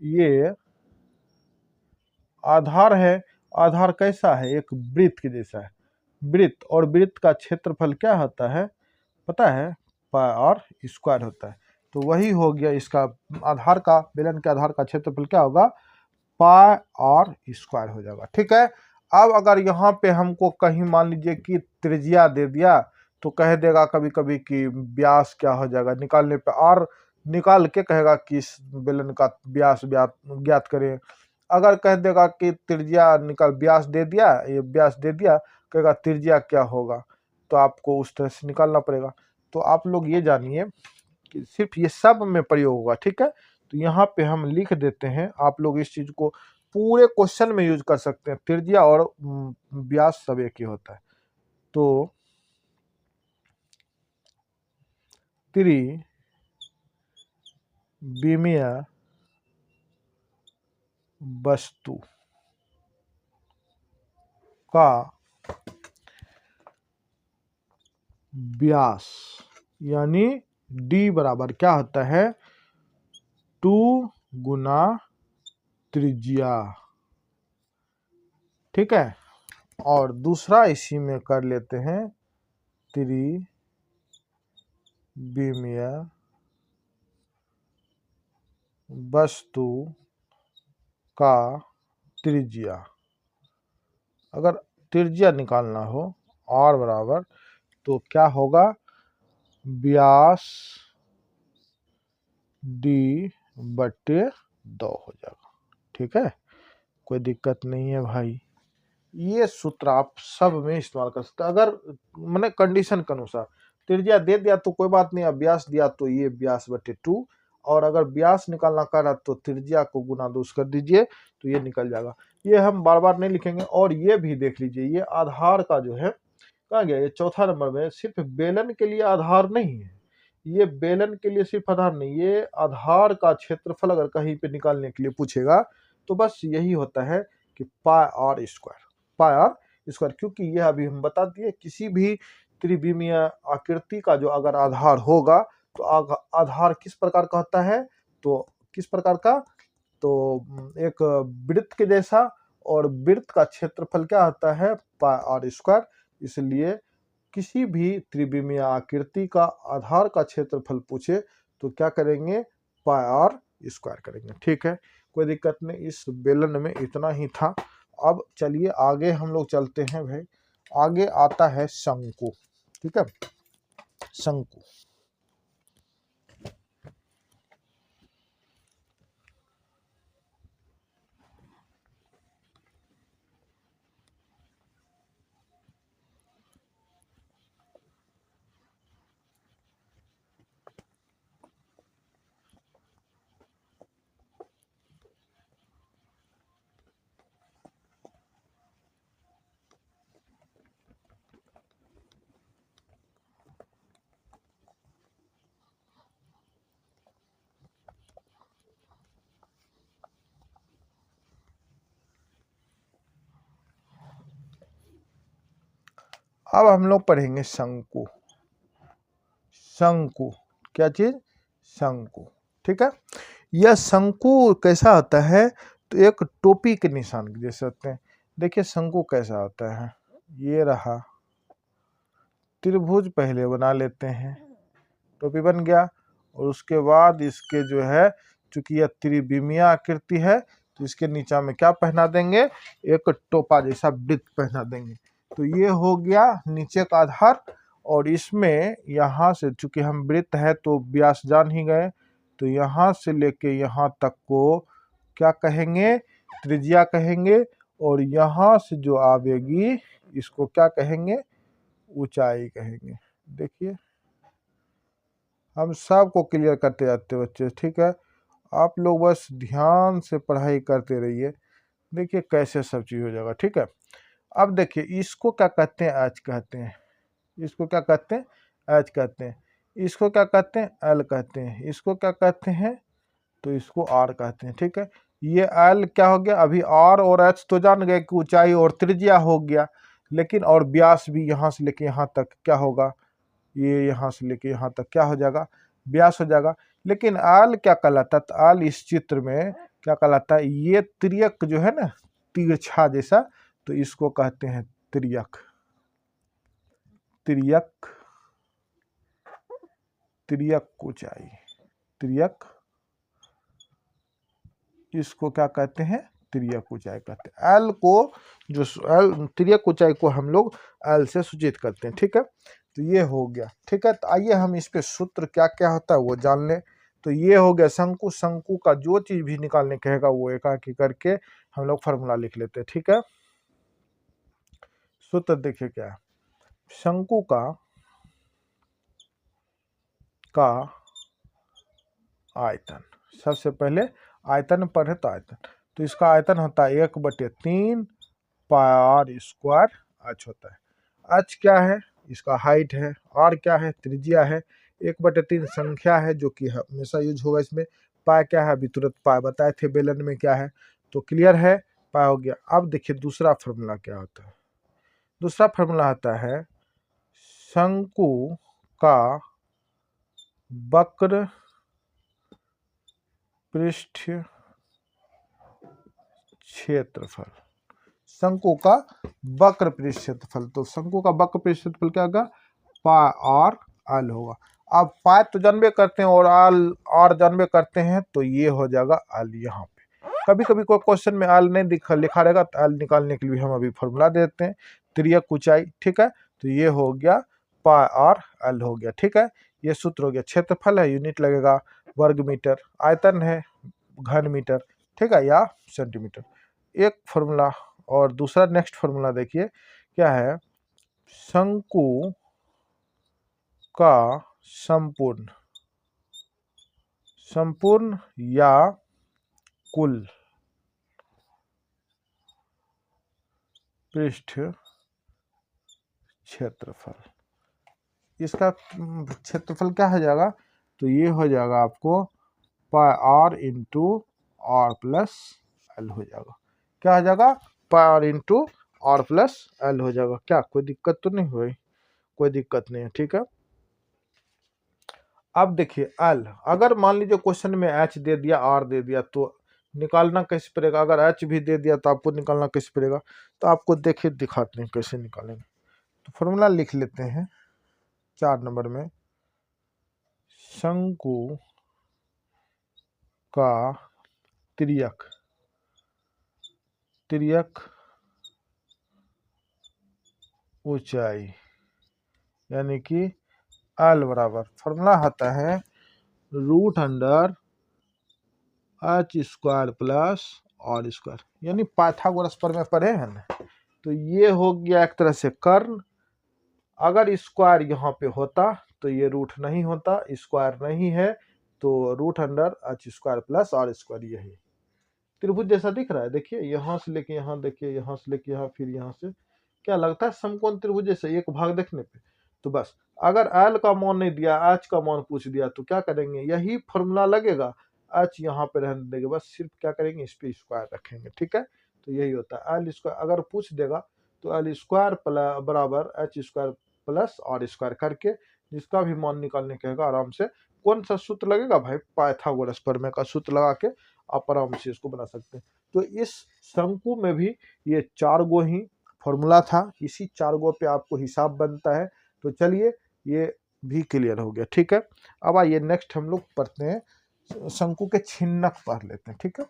ये आधार है, आधार कैसा है, एक वृत्त के जैसा है, वृत्त, और वृत्त का क्षेत्रफल क्या होता है पता है, पाई आर स्क्वायर होता है। तो वही हो गया इसका आधार का, बेलन के आधार का क्षेत्रफल क्या होगा, पाई आर स्क्वायर हो जाएगा। ठीक है, अब अगर यहाँ पे हमको कहीं मान लीजिए कि त्रिज्या दे दिया, तो कह देगा कभी कभी कि व्यास क्या हो जाएगा, निकालने पे आर निकाल के कहेगा कि इस बेलन का व्यास ज्ञात करें, अगर कह देगा कि त्रिज्या निकाल, व्यास दे दिया, ये व्यास दे दिया, कहेगा त्रिज्या क्या होगा, तो आपको उस तरह से निकालना पड़ेगा। तो आप लोग ये जानिए कि सिर्फ ये सब में प्रयोग होगा, ठीक है। तो यहाँ पे हम लिख देते हैं, आप लोग इस चीज को पूरे क्वेश्चन में यूज कर सकते हैं। त्रिज्या और व्यास सब एक ही होता है। तो त्रिविमीय वस्तु का व्यास यानी d बराबर क्या होता है, 2 गुना त्रिज्या, ठीक है। और दूसरा इसी में कर लेते हैं, त्रिविमीय वस्तु का त्रिज्या, अगर त्रिज्या निकालना हो r बराबर, तो क्या होगा, व्यास d बटे 2 हो जाएगा, ठीक है। कोई दिक्कत नहीं है भाई, ये सूत्र आप सब में इस्तेमाल कर सकते हैं। अगर मैंने कंडीशन के अनुसार त्रिज्या दे दिया तो कोई बात नहीं, अब व्यास दिया तो ये व्यास बटे 2, और अगर व्यास निकालना कर रहा तो त्रिज्या को गुना 2 कर दीजिए, तो ये निकल जाएगा। ये हम बार बार नहीं लिखेंगे। और ये भी देख लीजिए, ये आधार का जो है, कहाँ गया, ये चौथा नंबर में सिर्फ बेलन के लिए आधार नहीं है, ये बेलन के लिए सिर्फ आधार नहीं, ये आधार का क्षेत्रफल अगर कहीं पे निकालने के लिए पूछेगा तो बस यही होता है कि pi r square, pi r square. क्योंकि यह अभी हम बता दिए, किसी भी त्रिविमीय आकृति का जो अगर आधार होगा तो आधार किस प्रकार का होता है, तो किस प्रकार का, तो एक वृत्त के जैसा, और वृत्त का क्षेत्रफल क्या होता है, पाई आर स्क्वायर। इसलिए किसी भी त्रिविमीय आकृति का आधार का क्षेत्रफल पूछे तो क्या करेंगे, पाई आर स्क्वायर करेंगे, ठीक है। कोई दिक्कत नहीं, इस बेलन में इतना ही था। अब चलिए आगे हम लोग चलते हैं भाई, आगे आता है शंकु, ठीक है। शंकु, अब हम लोग पढ़ेंगे शंकु। शंकु क्या चीज, शंकु, ठीक है। यह शंकु कैसा होता है, तो एक टोपी के निशान जैसे होते हैं। देखिए शंकु कैसा होता है, ये रहा त्रिभुज, पहले बना लेते हैं, टोपी बन गया, और उसके बाद इसके जो है, चूंकि यह त्रिविमीय आकृति है तो इसके नीचा में क्या पहना देंगे, एक टोपा जैसा वृत्त पहना देंगे। तो ये हो गया नीचे का आधार, और इसमें यहाँ से चूंकि हम वृत्त है तो व्यास जान ही गए, तो यहाँ से लेके यहाँ तक को क्या कहेंगे, त्रिज्या कहेंगे, और यहाँ से जो आवेगी इसको क्या कहेंगे, ऊंचाई कहेंगे। देखिए हम सबको क्लियर करते जाते हैं बच्चे, ठीक है। आप लोग बस ध्यान से पढ़ाई करते रहिए, देखिए कैसे सब चीज हो जाएगा, ठीक है। अब देखिए इसको क्या कहते हैं, एच कहते हैं, इसको क्या कहते हैं, एच कहते हैं, इसको क्या कहते हैं, एल कहते हैं, इसको क्या कहते हैं, तो इसको आर कहते हैं, ठीक है। ये एल क्या हो गया, अभी आर और एच तो जान गए कि ऊंचाई और त्रिज्या हो गया, लेकिन और व्यास भी यहाँ से लेके यहाँ तक क्या होगा, ये यहाँ से लेके यहाँ तक क्या हो जाएगा, व्यास हो जाएगा। लेकिन आल क्या कहलाता है, तो आल इस चित्र में क्या कहलाता है, ये त्रियक जो है ना, तिरछा जैसा, तो इसको कहते हैं त्रियक, त्रियक, त्रियक ऊंचाई, त्रियक, इसको क्या कहते हैं, त्रियक ऊंचाई कहते हैं। एल को जो एल त्रियक ऊंचाई को हम लोग एल से सूचित करते हैं, ठीक है। तो ये हो गया, ठीक है। तो आइए हम इस पे सूत्र क्या क्या होता है वो जान लें। तो ये हो गया शंकु। शंकु का जो चीज भी निकालने कहेगा वो एकाकी करके हम लोग फॉर्मूला लिख लेते हैं, ठीक है। सूत्र देखिए क्या है, शंकु का आयतन, सबसे पहले आयतन पढ़े तो आयतन, तो इसका आयतन होता है 1/3 पाई आर स्क्वायर एच होता है। एच क्या है, इसका हाइट है, आर क्या है, त्रिज्या है, 1/3 संख्या है जो कि हमेशा यूज होगा इसमें। पाई क्या है, अभी तुरंत पाई बताए थे बेलन में क्या है, तो क्लियर है, पाई हो गया। अब देखिए दूसरा फॉर्मूला क्या होता है, दूसरा फॉर्मूला आता है शंकु का वक्र पृष्ठ क्षेत्रफल, शंकु का वक्र पृष्ठ क्षेत्रफल। तो शंकु का वक्र पृष्ठ क्षेत्रफल क्या होगा, पाई आर एल होगा। अब पाई तो जानबे करते हैं और आर जानबे करते हैं, तो ये हो जाएगा एल। यहाँ पे कभी कभी कोई क्वेश्चन में एल नहीं लिखा रहेगा तो एल निकालने के लिए हम अभी फॉर्मूला देते हैं, तिर्यक ऊंचाई, ठीक है। तो ये हो गया पाई आर एल हो गया, ठीक है। ये सूत्र हो गया। क्षेत्रफल है, यूनिट लगेगा वर्ग मीटर, आयतन है घन मीटर, ठीक है, या सेंटीमीटर। एक फॉर्मूला और दूसरा नेक्स्ट फॉर्मूला देखिए क्या है, शंकु का संपूर्ण या कुल पृष्ठ क्षेत्रफल, इसका क्षेत्रफल क्या हो जाएगा, तो ये हो जाएगा आपको pi r into r plus l हो जाएगा। क्या हो जाएगा, pi r into r plus l हो जाएगा। क्या कोई दिक्कत तो नहीं हुई, कोई दिक्कत नहीं है, ठीक है। अब देखिए एल, अगर मान लीजिए क्वेश्चन में एच दे दिया, आर दे दिया, तो निकालना कैसे पड़ेगा। अगर एच भी दे दिया तो आपको निकालना कैसे पड़ेगा, तो आपको देखिए दिखाते हैं कैसे निकालेंगे। तो फॉर्मूला लिख लेते हैं 4 नंबर में, शंकु का तिर्यक ऊंचाई यानी कि एल बराबर, फॉर्मूला आता है √under H square plus R square, यानी पाइथागोरस पर में पढ़े हैं ना। तो ये हो गया एक तरह से कर्ण, अगर स्क्वायर यहाँ पे होता तो ये रूट नहीं होता, स्क्वायर नहीं है, तो √एच² प्लस आर स्क्वायर, यही त्रिभुज जैसा दिख रहा है। देखिए यहाँ से लेके यहाँ, देखिए यहाँ से लेके यहाँ, फिर यहाँ से, क्या लगता है समकोण त्रिभुज जैसे एक भाग देखने पे। तो बस अगर एल का मान नहीं दिया, एच का मान पूछ दिया, तो क्या करेंगे, यही फॉर्मूला लगेगा, एच यहाँ पे रहने देंगे, बस सिर्फ क्या करेंगे इस पे स्क्वायर रखेंगे, ठीक है। तो यही होता है एल स्क्वायर, अगर पूछ देगा तो एल स्क्वायर बराबर एच² प्लस आर स्क्वायर करके जिसका भी मान निकालने कहेगा आराम से, कौन सा सूत्र लगेगा भाई, पाइथागोरस प्रमेय का सूत्र लगा के आप आराम से इसको बना सकते हैं। तो इस शंकु में भी ये 4 गो ही फॉर्मूला था, इसी 4 गो पे आपको हिसाब बनता है। तो चलिए ये भी क्लियर हो गया, ठीक है। अब आइए नेक्स्ट हम लोग पढ़ते हैं, शंकु के छिन्नक पढ़ लेते हैं, ठीक है।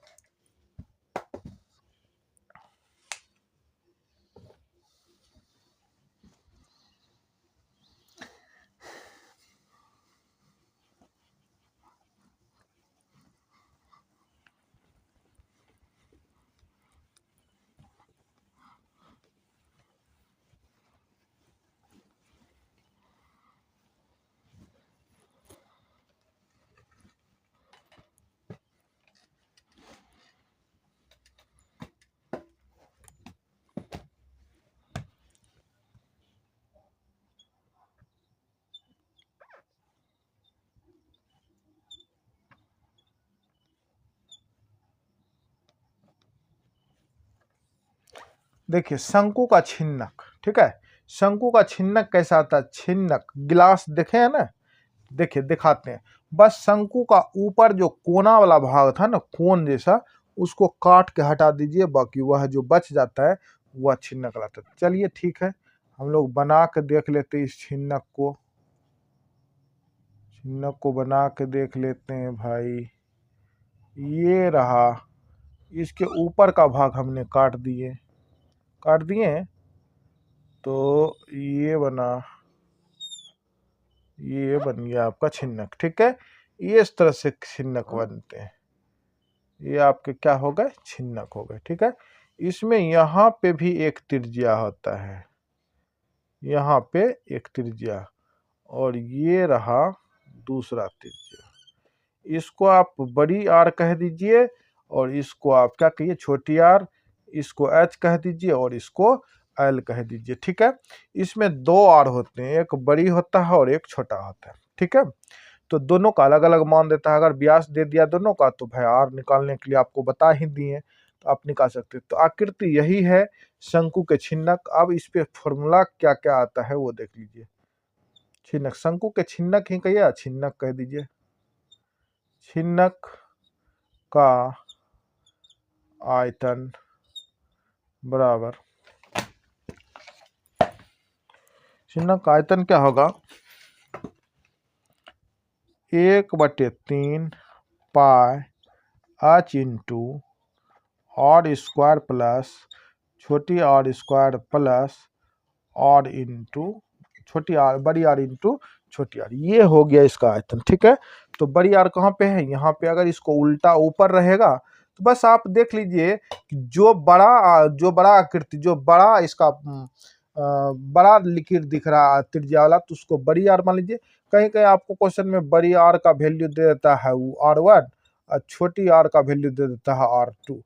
देखिए शंकु का छिन्नक, ठीक है। शंकु का छिन्नक कैसा आता है, छिन्नक गिलास देखे हैं ना, देखिए दिखाते हैं। बस शंकु का ऊपर जो कोना वाला भाग था ना, कोन जैसा, उसको काट के हटा दीजिए, बाकी वह जो बच जाता है वह छिन्नक कहलाता है। चलिए ठीक है, हम लोग बना के देख लेते हैं इस छिन्नक को बना के देख लेते हैं भाई। ये रहा, इसके ऊपर का भाग हमने काट दिए, तो ये बन गया आपका छिन्नक, ठीक है। ये इस तरह से छिन्नक बनते हैं। ये आपके क्या हो गए, छिन्नक हो गए। ठीक है, इसमें यहाँ पे भी एक त्रिज्या होता है, यहाँ पे एक त्रिज्या, और ये रहा दूसरा त्रिज्या। इसको आप बड़ी आर कह दीजिए और इसको आप क्या कहिए, छोटी आर। इसको एच कह दीजिए और इसको एल कह दीजिए। ठीक है, इसमें दो आर होते हैं, एक बड़ी होता है और एक छोटा होता है। ठीक है, तो दोनों का अलग अलग मान देता है। अगर व्यास दे दिया दोनों का तो भाई आर निकालने के लिए आपको बता ही दिए, तो आप निकाल सकते हैं। तो आकृति यही है शंकु के छिन्नक। अब इस पे फॉर्मूला क्या क्या आता है वो देख लीजिए। छिन्नक, शंकु के छिन्नक ही कहिए, छिन्नक कह दीजिए। छिन्नक का आयतन बराबर, छिन्नक का आयतन क्या होगा, 1/3 pi h into r square plus छोटी are square plus r into छोटी आर, बड़ी आर इंटू छोटी आर। ये हो गया इसका आयतन। ठीक है, तो बड़ी आर कहाँ पे है, यहाँ पे। अगर इसको उल्टा ऊपर रहेगा तो बस आप देख लीजिए कि जो बड़ा आकृति, जो बड़ा इसका बड़ा लिकिर दिख रहा है त्रिज्या वाला, तो उसको बड़ी आर मान लीजिए। कहीं कहीं आपको क्वेश्चन में बड़ी आर का वैल्यू दे देता है वो R1 और छोटी आर का वैल्यू दे देता है R2।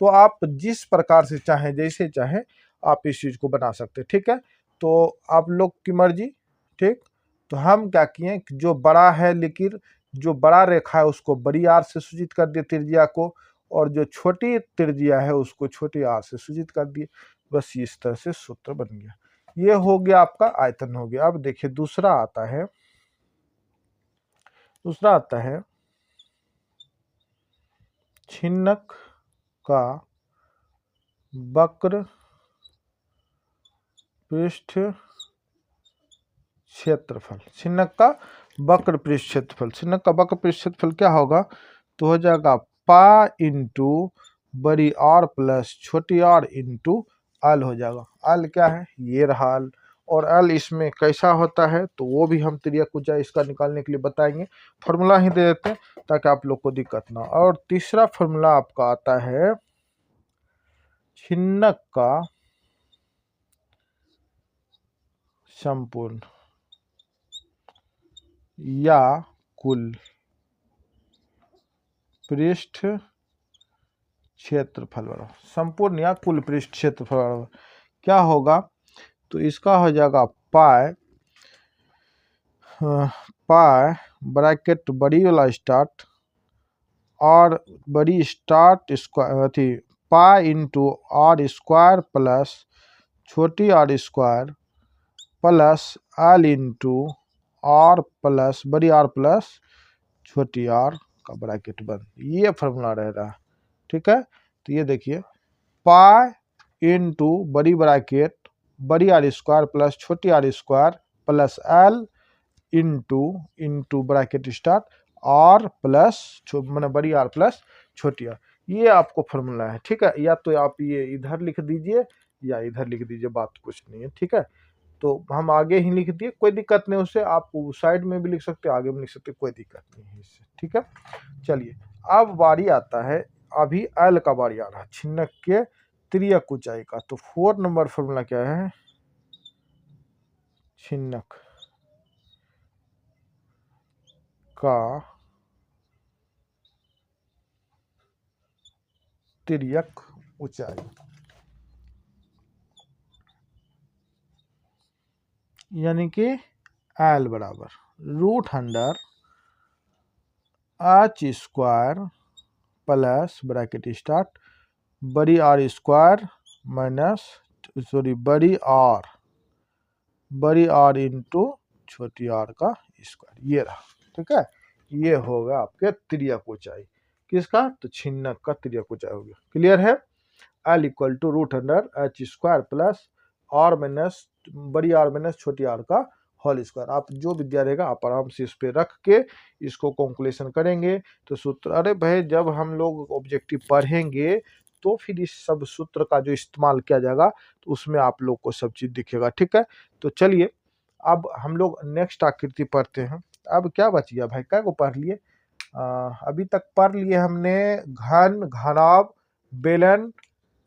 तो आप जिस प्रकार से चाहें, जैसे चाहें आप इस चीज को बना सकते हैं। ठीक है, तो आप लोग की मर्जी। ठीक, तो हम क्या किए कि जो बड़ा है लिकिर, जो बड़ा रेखा है उसको बड़ी आर से सूचित कर दिए त्रिज्या को, और जो छोटी त्रिज्या है उसको छोटी आर से सूचित कर दिए। बस इस तरह से सूत्र बन गया। ये हो गया आपका आयतन हो गया। अब देखिए दूसरा आता है, दूसरा आता है छिन्नक का वक्र पृष्ठ क्षेत्रफल। छिन्नक का वक्र पृष्ठ क्षेत्रफल, छिन्नक का वक्र पृष्ठ क्षेत्रफल क्या होगा, तो हो जाएगा पा इंटू बड़ी आर प्लस छोटी आर इंटू एल हो जाएगा। एल क्या है, ये रहा एल। और एल इसमें कैसा होता है तो वो भी हम त्रिज्या ऊंचाई इसका निकालने के लिए बताएंगे। फॉर्मूला ही दे देते हैं ताकि आप लोग को दिक्कत ना। और तीसरा फॉर्मूला आपका आता है छिन्नक का संपूर्ण या कुल पृष्ठ क्षेत्रफल बराबर, संपूर्ण या कुल पृष्ठ क्षेत्रफल बराबर क्या होगा, तो इसका हो जाएगा पाई, पाई ब्रैकेट बड़ी वाला स्टार्ट और बड़ी स्टार्ट स्क्वायर थी, pi into r square plus छोटी are square plus L into r plus बड़ी आर प्लस छोटी आर का ब्रैकेट बंद। ये फॉर्मूला रह रहा है। ठीक है, तो ये देखिए पाई इंटू बड़ी ब्रैकेट बड़ी आर स्क्वायर प्लस छोटी are square plus L into bracket start R plus मैंने बड़ी आर प्लस छोटी आर। ये आपको फॉर्मूला है। ठीक है, या तो आप ये इधर लिख दीजिए या इधर लिख दीजिए, बात कुछ नहीं है। ठीक है, तो हम आगे ही लिख दिए, कोई दिक्कत नहीं उससे। आप साइड में भी लिख सकते, आगे में लिख सकते, कोई दिक्कत नहीं है इससे। ठीक है, चलिए अब बारी आता है, अभी एल का बारी आ रहा है छिन्नक के त्रियक ऊंचाई का। तो 4 नंबर फॉर्मूला क्या है, छिन्नक का त्रियक ऊंचाई, यानी कि एल बराबर √under H square plus bracket start बड़ी आर स्क्वायर माइनस बड़ी आर इंटू छोटी आर का स्क्वायर। ये रहा। ठीक है, ये होगा आपके त्रियक ऊंचाई किसका, तो छिन्नक का त्रियक ऊंचाई हो गया। क्लियर है, L equal to √H square plus R minus बड़ी आर माइनस छोटी आर का होल स्क्वायर। आप जो विद्या रहेगा आप आराम से इस पे रख के इसको कैलकुलेशन करेंगे तो सूत्र, अरे भाई जब हम लोग ऑब्जेक्टिव पढ़ेंगे तो फिर इस सब सूत्र का जो इस्तेमाल किया जाएगा तो उसमें आप लोग को सब चीज दिखेगा। ठीक है, तो चलिए अब हम लोग नेक्स्ट आकृति पढ़ते हैं। अब क्या बच गया भाई, क्या को पढ़ लिए, अभी तक पढ़ लिए हमने घन, घनाभ, बेलन,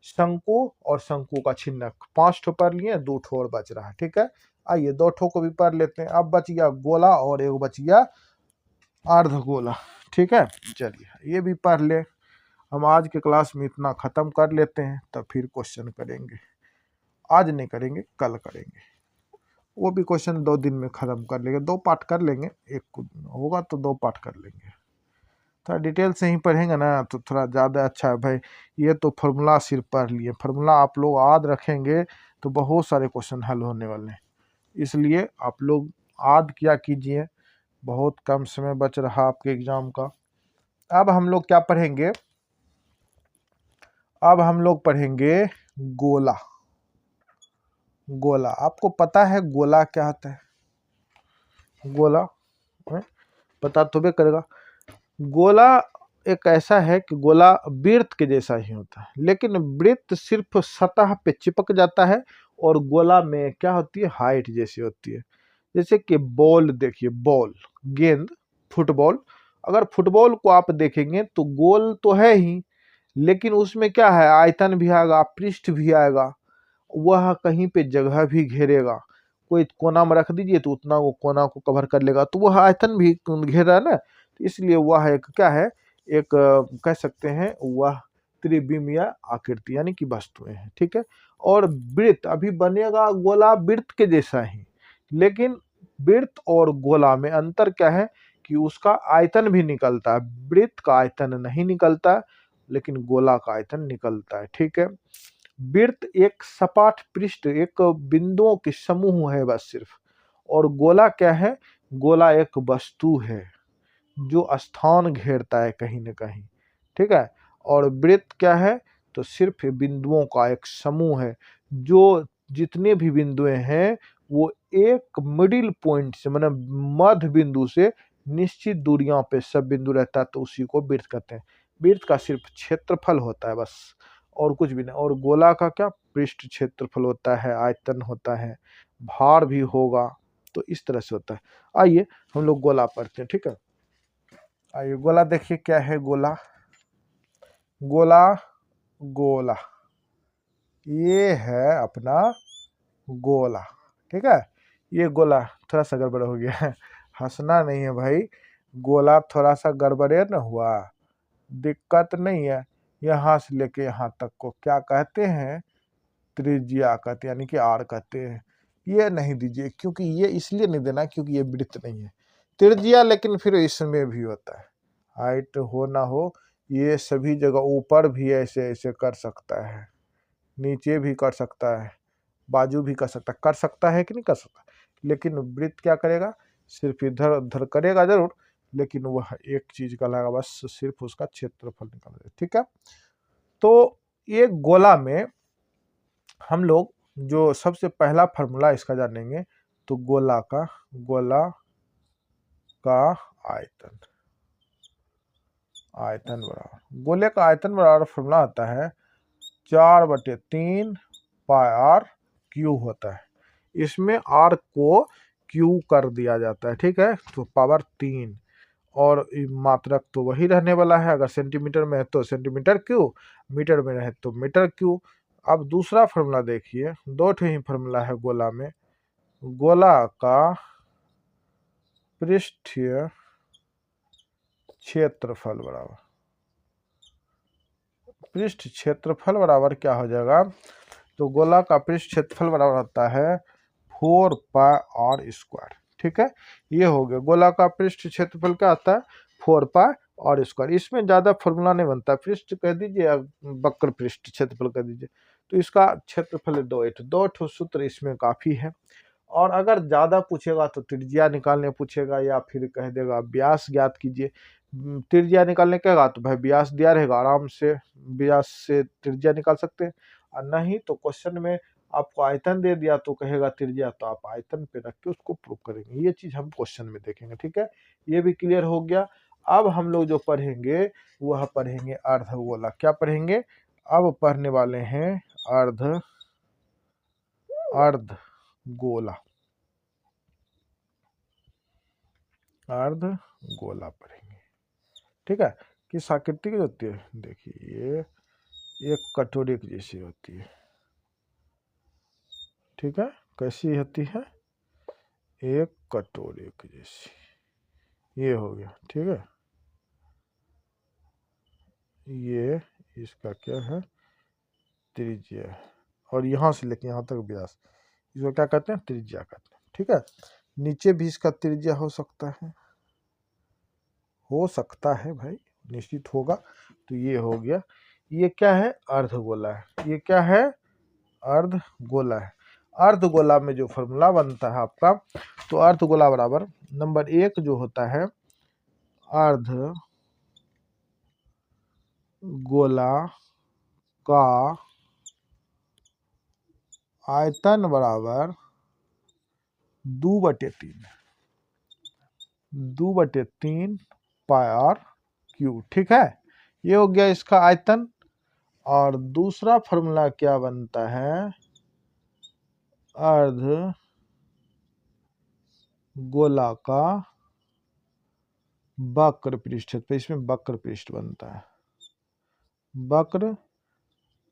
शंकु और शंकु का छिन्नक। 5 ठो पढ़ लिए, 2 ठो और बच रहा है। ठीक है, आइए 2 ठो को भी पढ़ लेते हैं। अब बच गया गोला और एक बच गया अर्धगोला। ठीक है, चलिए ये भी पढ़ ले। हम आज के क्लास में इतना खत्म कर लेते हैं, तब फिर क्वेश्चन करेंगे। आज नहीं करेंगे, कल करेंगे। वो भी क्वेश्चन 2 दिन में खत्म कर लेंगे, 2 पार्ट कर लेंगे। एक होगा तो 2 पार्ट कर लेंगे। थोड़ा डिटेल से ही पढ़ेंगे ना तो थोड़ा ज़्यादा अच्छा है भाई। ये तो फार्मूला सिर्फ पढ़ लिए, फार्मूला आप लोग याद रखेंगे तो बहुत सारे क्वेश्चन हल होने वाले हैं। इसलिए आप लोग याद किया कीजिए, बहुत कम समय बच रहा आपके एग्जाम का। अब हम लोग क्या पढ़ेंगे, अब हम लोग पढ़ेंगे गोला। गोला आपको पता है गोला क्या होता है? गोला पता तो भी करेगा। गोला एक ऐसा है कि गोला वृत्त के जैसा ही होता है, लेकिन वृत्त सिर्फ सतह पे चिपक जाता है और गोला में क्या होती है, हाइट जैसी होती है। जैसे कि बॉल देखिए, बॉल, गेंद, फुटबॉल। अगर फुटबॉल को आप देखेंगे तो गोल तो है ही, लेकिन उसमें क्या है, आयतन भी आएगा, पृष्ठ भी आएगा, वह कहीं पे जगह भी घेरेगा। कोई कोना में रख दीजिए तो उतना वो कोना को कवर कर लेगा, तो वह आयतन भी घेर रहा है ना। तो इसलिए वह एक क्या है, एक कह सकते हैं वह त्रिविमीय आकृति यानी कि वस्तुएं हैं। ठीक है, और वृत्त अभी बनेगा गोला वृत्त के जैसा ही, लेकिन वृत्त और गोला में अंतर क्या है कि उसका आयतन भी निकलता है। वृत्त का आयतन नहीं निकलता, लेकिन गोला का आयतन निकलता है। ठीक है, वृत्त एक सपाट पृष्ठ, एक बिंदुओं के समूह है बस सिर्फ। और गोला क्या है, गोला एक वस्तु है जो स्थान घेरता है कहीं न कहीं। ठीक है, और वृत्त क्या है, तो सिर्फ बिंदुओं का एक समूह है, जो जितने भी बिंदुएं हैं वो एक मिडिल पॉइंट से, मतलब मध्य बिंदु से निश्चित दूरियों पे सब बिंदु रहता है, तो उसी को वृत्त कहते हैं। वृत्त का सिर्फ क्षेत्रफल होता है बस, और कुछ भी नहीं। और गोला का क्या, पृष्ठ क्षेत्रफल होता है, आयतन होता है, भार भी होगा। तो इस तरह से होता है। आइए हम लोग गोला पढ़ते हैं। ठीक है, आइए गोला देखिए क्या है। गोला, गोला, गोला, ये है अपना गोला। ठीक है, ये गोला थोड़ा सा गड़बड़ हो गया है, हंसना नहीं है भाई। गोला थोड़ा सा गड़बड़े न हुआ, दिक्कत नहीं है। यहाँ से लेके यहाँ तक को क्या कहते हैं, त्रिज्या कहते हैं, यानी कि आर कहते हैं। ये नहीं दीजिए, क्योंकि ये इसलिए नहीं देना क्योंकि ये वृत्त नहीं है। त्रिज्या लेकिन फिर इसमें भी होता है, हाइट हो ना हो, ये सभी जगह ऊपर भी ऐसे ऐसे कर सकता है, नीचे भी कर सकता है, बाजू भी कर सकता है कि नहीं कर सकता। लेकिन वृत्त क्या करेगा, सिर्फ इधर उधर करेगा जरूर, लेकिन वह एक चीज का लगा बस, सिर्फ उसका क्षेत्रफल निकालेगा। ठीक है, तो ये गोला में हम लोग जो सबसे पहला फार्मूला इसका जानेंगे, तो गोला का आयतन, आयतन बराबर, गोले का आयतन बराबर फार्मूला आता है 4/3 पाई आर क्यू होता है। इसमें आर को क्यू कर दिया जाता है। ठीक है, तो पावर 3, और मात्रक तो वही रहने वाला है। अगर सेंटीमीटर में है तो सेंटीमीटर क्यू, मीटर में रहे तो मीटर क्यू। अब दूसरा फार्मूला देखिए, 2 ठे ही फार्मूला है गोला में। गोला का पृष्ठीय क्षेत्रफल बराबर, पृष्ठ क्षेत्रफल बराबर क्या हो जाएगा, तो गोला का पृष्ठ क्षेत्रफल बराबर होता है 4 पाई आर स्क्वायर। ठीक है, ये हो गया गोला का पृष्ठ क्षेत्रफल क्या आता है, 4 पाई आर स्क्वायर। इसमें ज्यादा फॉर्मूला नहीं बनता, पृष्ठ कह दीजिए या वक्र पृष्ठ क्षेत्रफल कह दीजिए, तो इसका क्षेत्रफल है 2 ठो सूत्र इसमें काफी है। और अगर ज्यादा पूछेगा तो त्रिज्या निकालने पूछेगा, या फिर कह देगा व्यास ज्ञात कीजिए। त्रिज्या निकालने कहेगा तो भाई व्यास दिया रहेगा, आराम से व्यास से त्रिज्या निकाल सकते हैं। और नहीं तो क्वेश्चन में आपको आयतन दे दिया तो कहेगा त्रिज्या, तो आप आयतन पे रख के उसको प्रूव करेंगे। ये चीज हम क्वेश्चन में देखेंगे। ठीक है, ये भी क्लियर हो गया। अब हम लोग जो पढ़ेंगे वह पढ़ेंगे अर्धगोला। क्या पढ़ेंगे, अब पढ़ने वाले हैं अर्धगोला, अर्धगोला पढ़ेंगे। ठीक है। किस आकृति की होती है, देखिए ये एक कटोरे की जैसी होती है, ठीक है। कैसी होती है, एक कटोरे की जैसी, ये हो गया, ठीक है। ये इसका क्या है, त्रिज्या, और यहाँ से लेके यहाँ तक व्यास, इसको क्या कहते हैं, त्रिज्या कहते हैं, ठीक है। नीचे भी इसका त्रिज्या हो सकता है भाई, निश्चित होगा। तो ये हो गया, ये क्या है, अर्धगोला है। ये क्या है, अर्धगोला है। अर्धगोला में जो फॉर्मूला बनता है आपका, तो अर्धगोला बराबर नंबर 1 जो होता है, अर्धगोला का आयतन बराबर 2/3, 2/3 पाई आर क्यूब, ठीक है। ये हो गया इसका आयतन। और दूसरा फॉर्मूला क्या बनता है, अर्धगोला का वक्र पृष्ठ, तो इसमें वक्र पृष्ठ बनता है। वक्र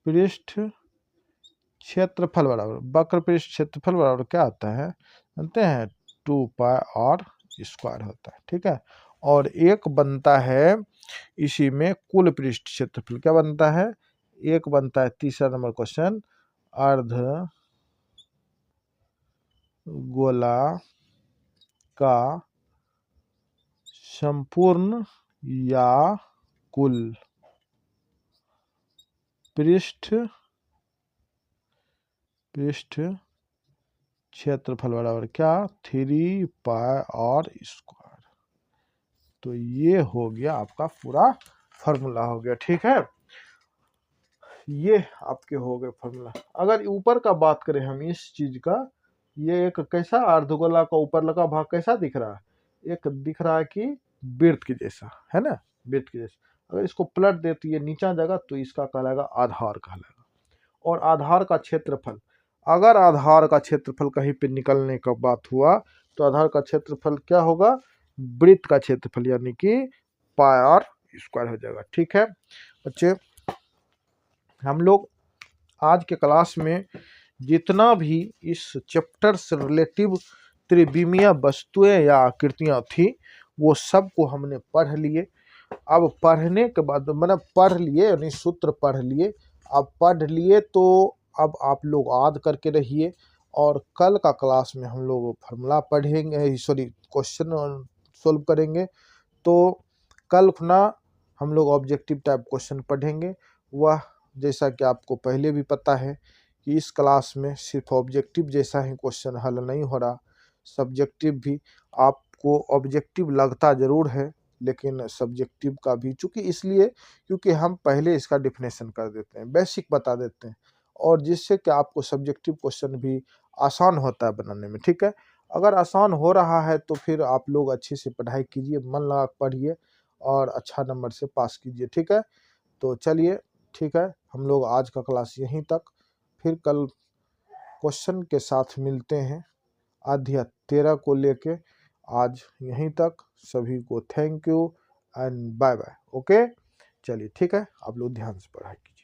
पृष्ठ क्षेत्रफल बराबर, वक्र पृष्ठ क्षेत्रफल बराबर क्या आता है, जानते हैं, 2 पाई आर स्क्वायर होता है, ठीक है। और एक बनता है इसी में कुल पृष्ठ क्षेत्रफल, क्या बनता है, एक बनता है तीसरा नंबर क्वेश्चन, अर्धगोला का संपूर्ण या कुल पृष्ठ क्षेत्रफल बराबर क्या, 3 पाई आर स्क्वायर। तो ये हो गया आपका पूरा फॉर्मूला हो गया, ठीक है। ये आपके हो गए फॉर्मूला। अगर ऊपर का बात करें हम इस चीज का, ये एक कैसा अर्धगोला का ऊपर लगा भाग कैसा दिख रहा है, एक दिख रहा है कि वृत्त की जैसा, है ना, वृत्त की जैसा। अगर इसको पलट दे तो ये नीचा जाएगा, तो इसका कहलाएगा आधार कहलाएगा। और आधार का क्षेत्रफल, अगर आधार का क्षेत्रफल कहीं पे निकलने का बात हुआ, तो आधार का क्षेत्रफल क्या होगा, वृत्त का क्षेत्रफल, यानी कि पाई आर स्क्वायर हो जाएगा, ठीक है बच्चे। हम लोग आज के क्लास में जितना भी इस चैप्टर से रिलेटिव त्रिविमीय वस्तुएं या आकृतियां थी, वो सब को हमने पढ़ लिए। अब पढ़ने के बाद मतलब पढ़ लिए, यानी सूत्र पढ़ लिए। अब पढ़ लिए तो अब आप लोग याद करके रहिए, और कल का क्लास में हम लोग फार्मूला पढ़ेंगे, सॉरी क्वेश्चन सोल्व करेंगे। तो कल ना हम लोग ऑब्जेक्टिव टाइप क्वेश्चन पढ़ेंगे। वह जैसा कि आपको पहले भी पता है कि इस क्लास में सिर्फ ऑब्जेक्टिव जैसा ही क्वेश्चन हल नहीं हो रहा, सब्जेक्टिव भी। आपको ऑब्जेक्टिव लगता ज़रूर है, लेकिन सब्जेक्टिव का भी, चूँकि इसलिए क्योंकि हम पहले इसका डिफिनेशन कर देते हैं, बेसिक बता देते हैं, और जिससे कि आपको सब्जेक्टिव क्वेश्चन भी आसान होता है बनाने में, ठीक है। अगर आसान हो रहा है तो फिर आप लोग अच्छे से पढ़ाई कीजिए, मन लगा पढ़िए और अच्छा नंबर से पास कीजिए, ठीक है। तो चलिए ठीक है, हम लोग आज का क्लास यहीं तक, फिर कल क्वेश्चन के साथ मिलते हैं अध्याय 13 को लेके। आज यहीं तक, सभी को thank you and bye bye. Okay, चलिए ठीक है, आप लोग ध्यान से पढ़ाई कीजिए।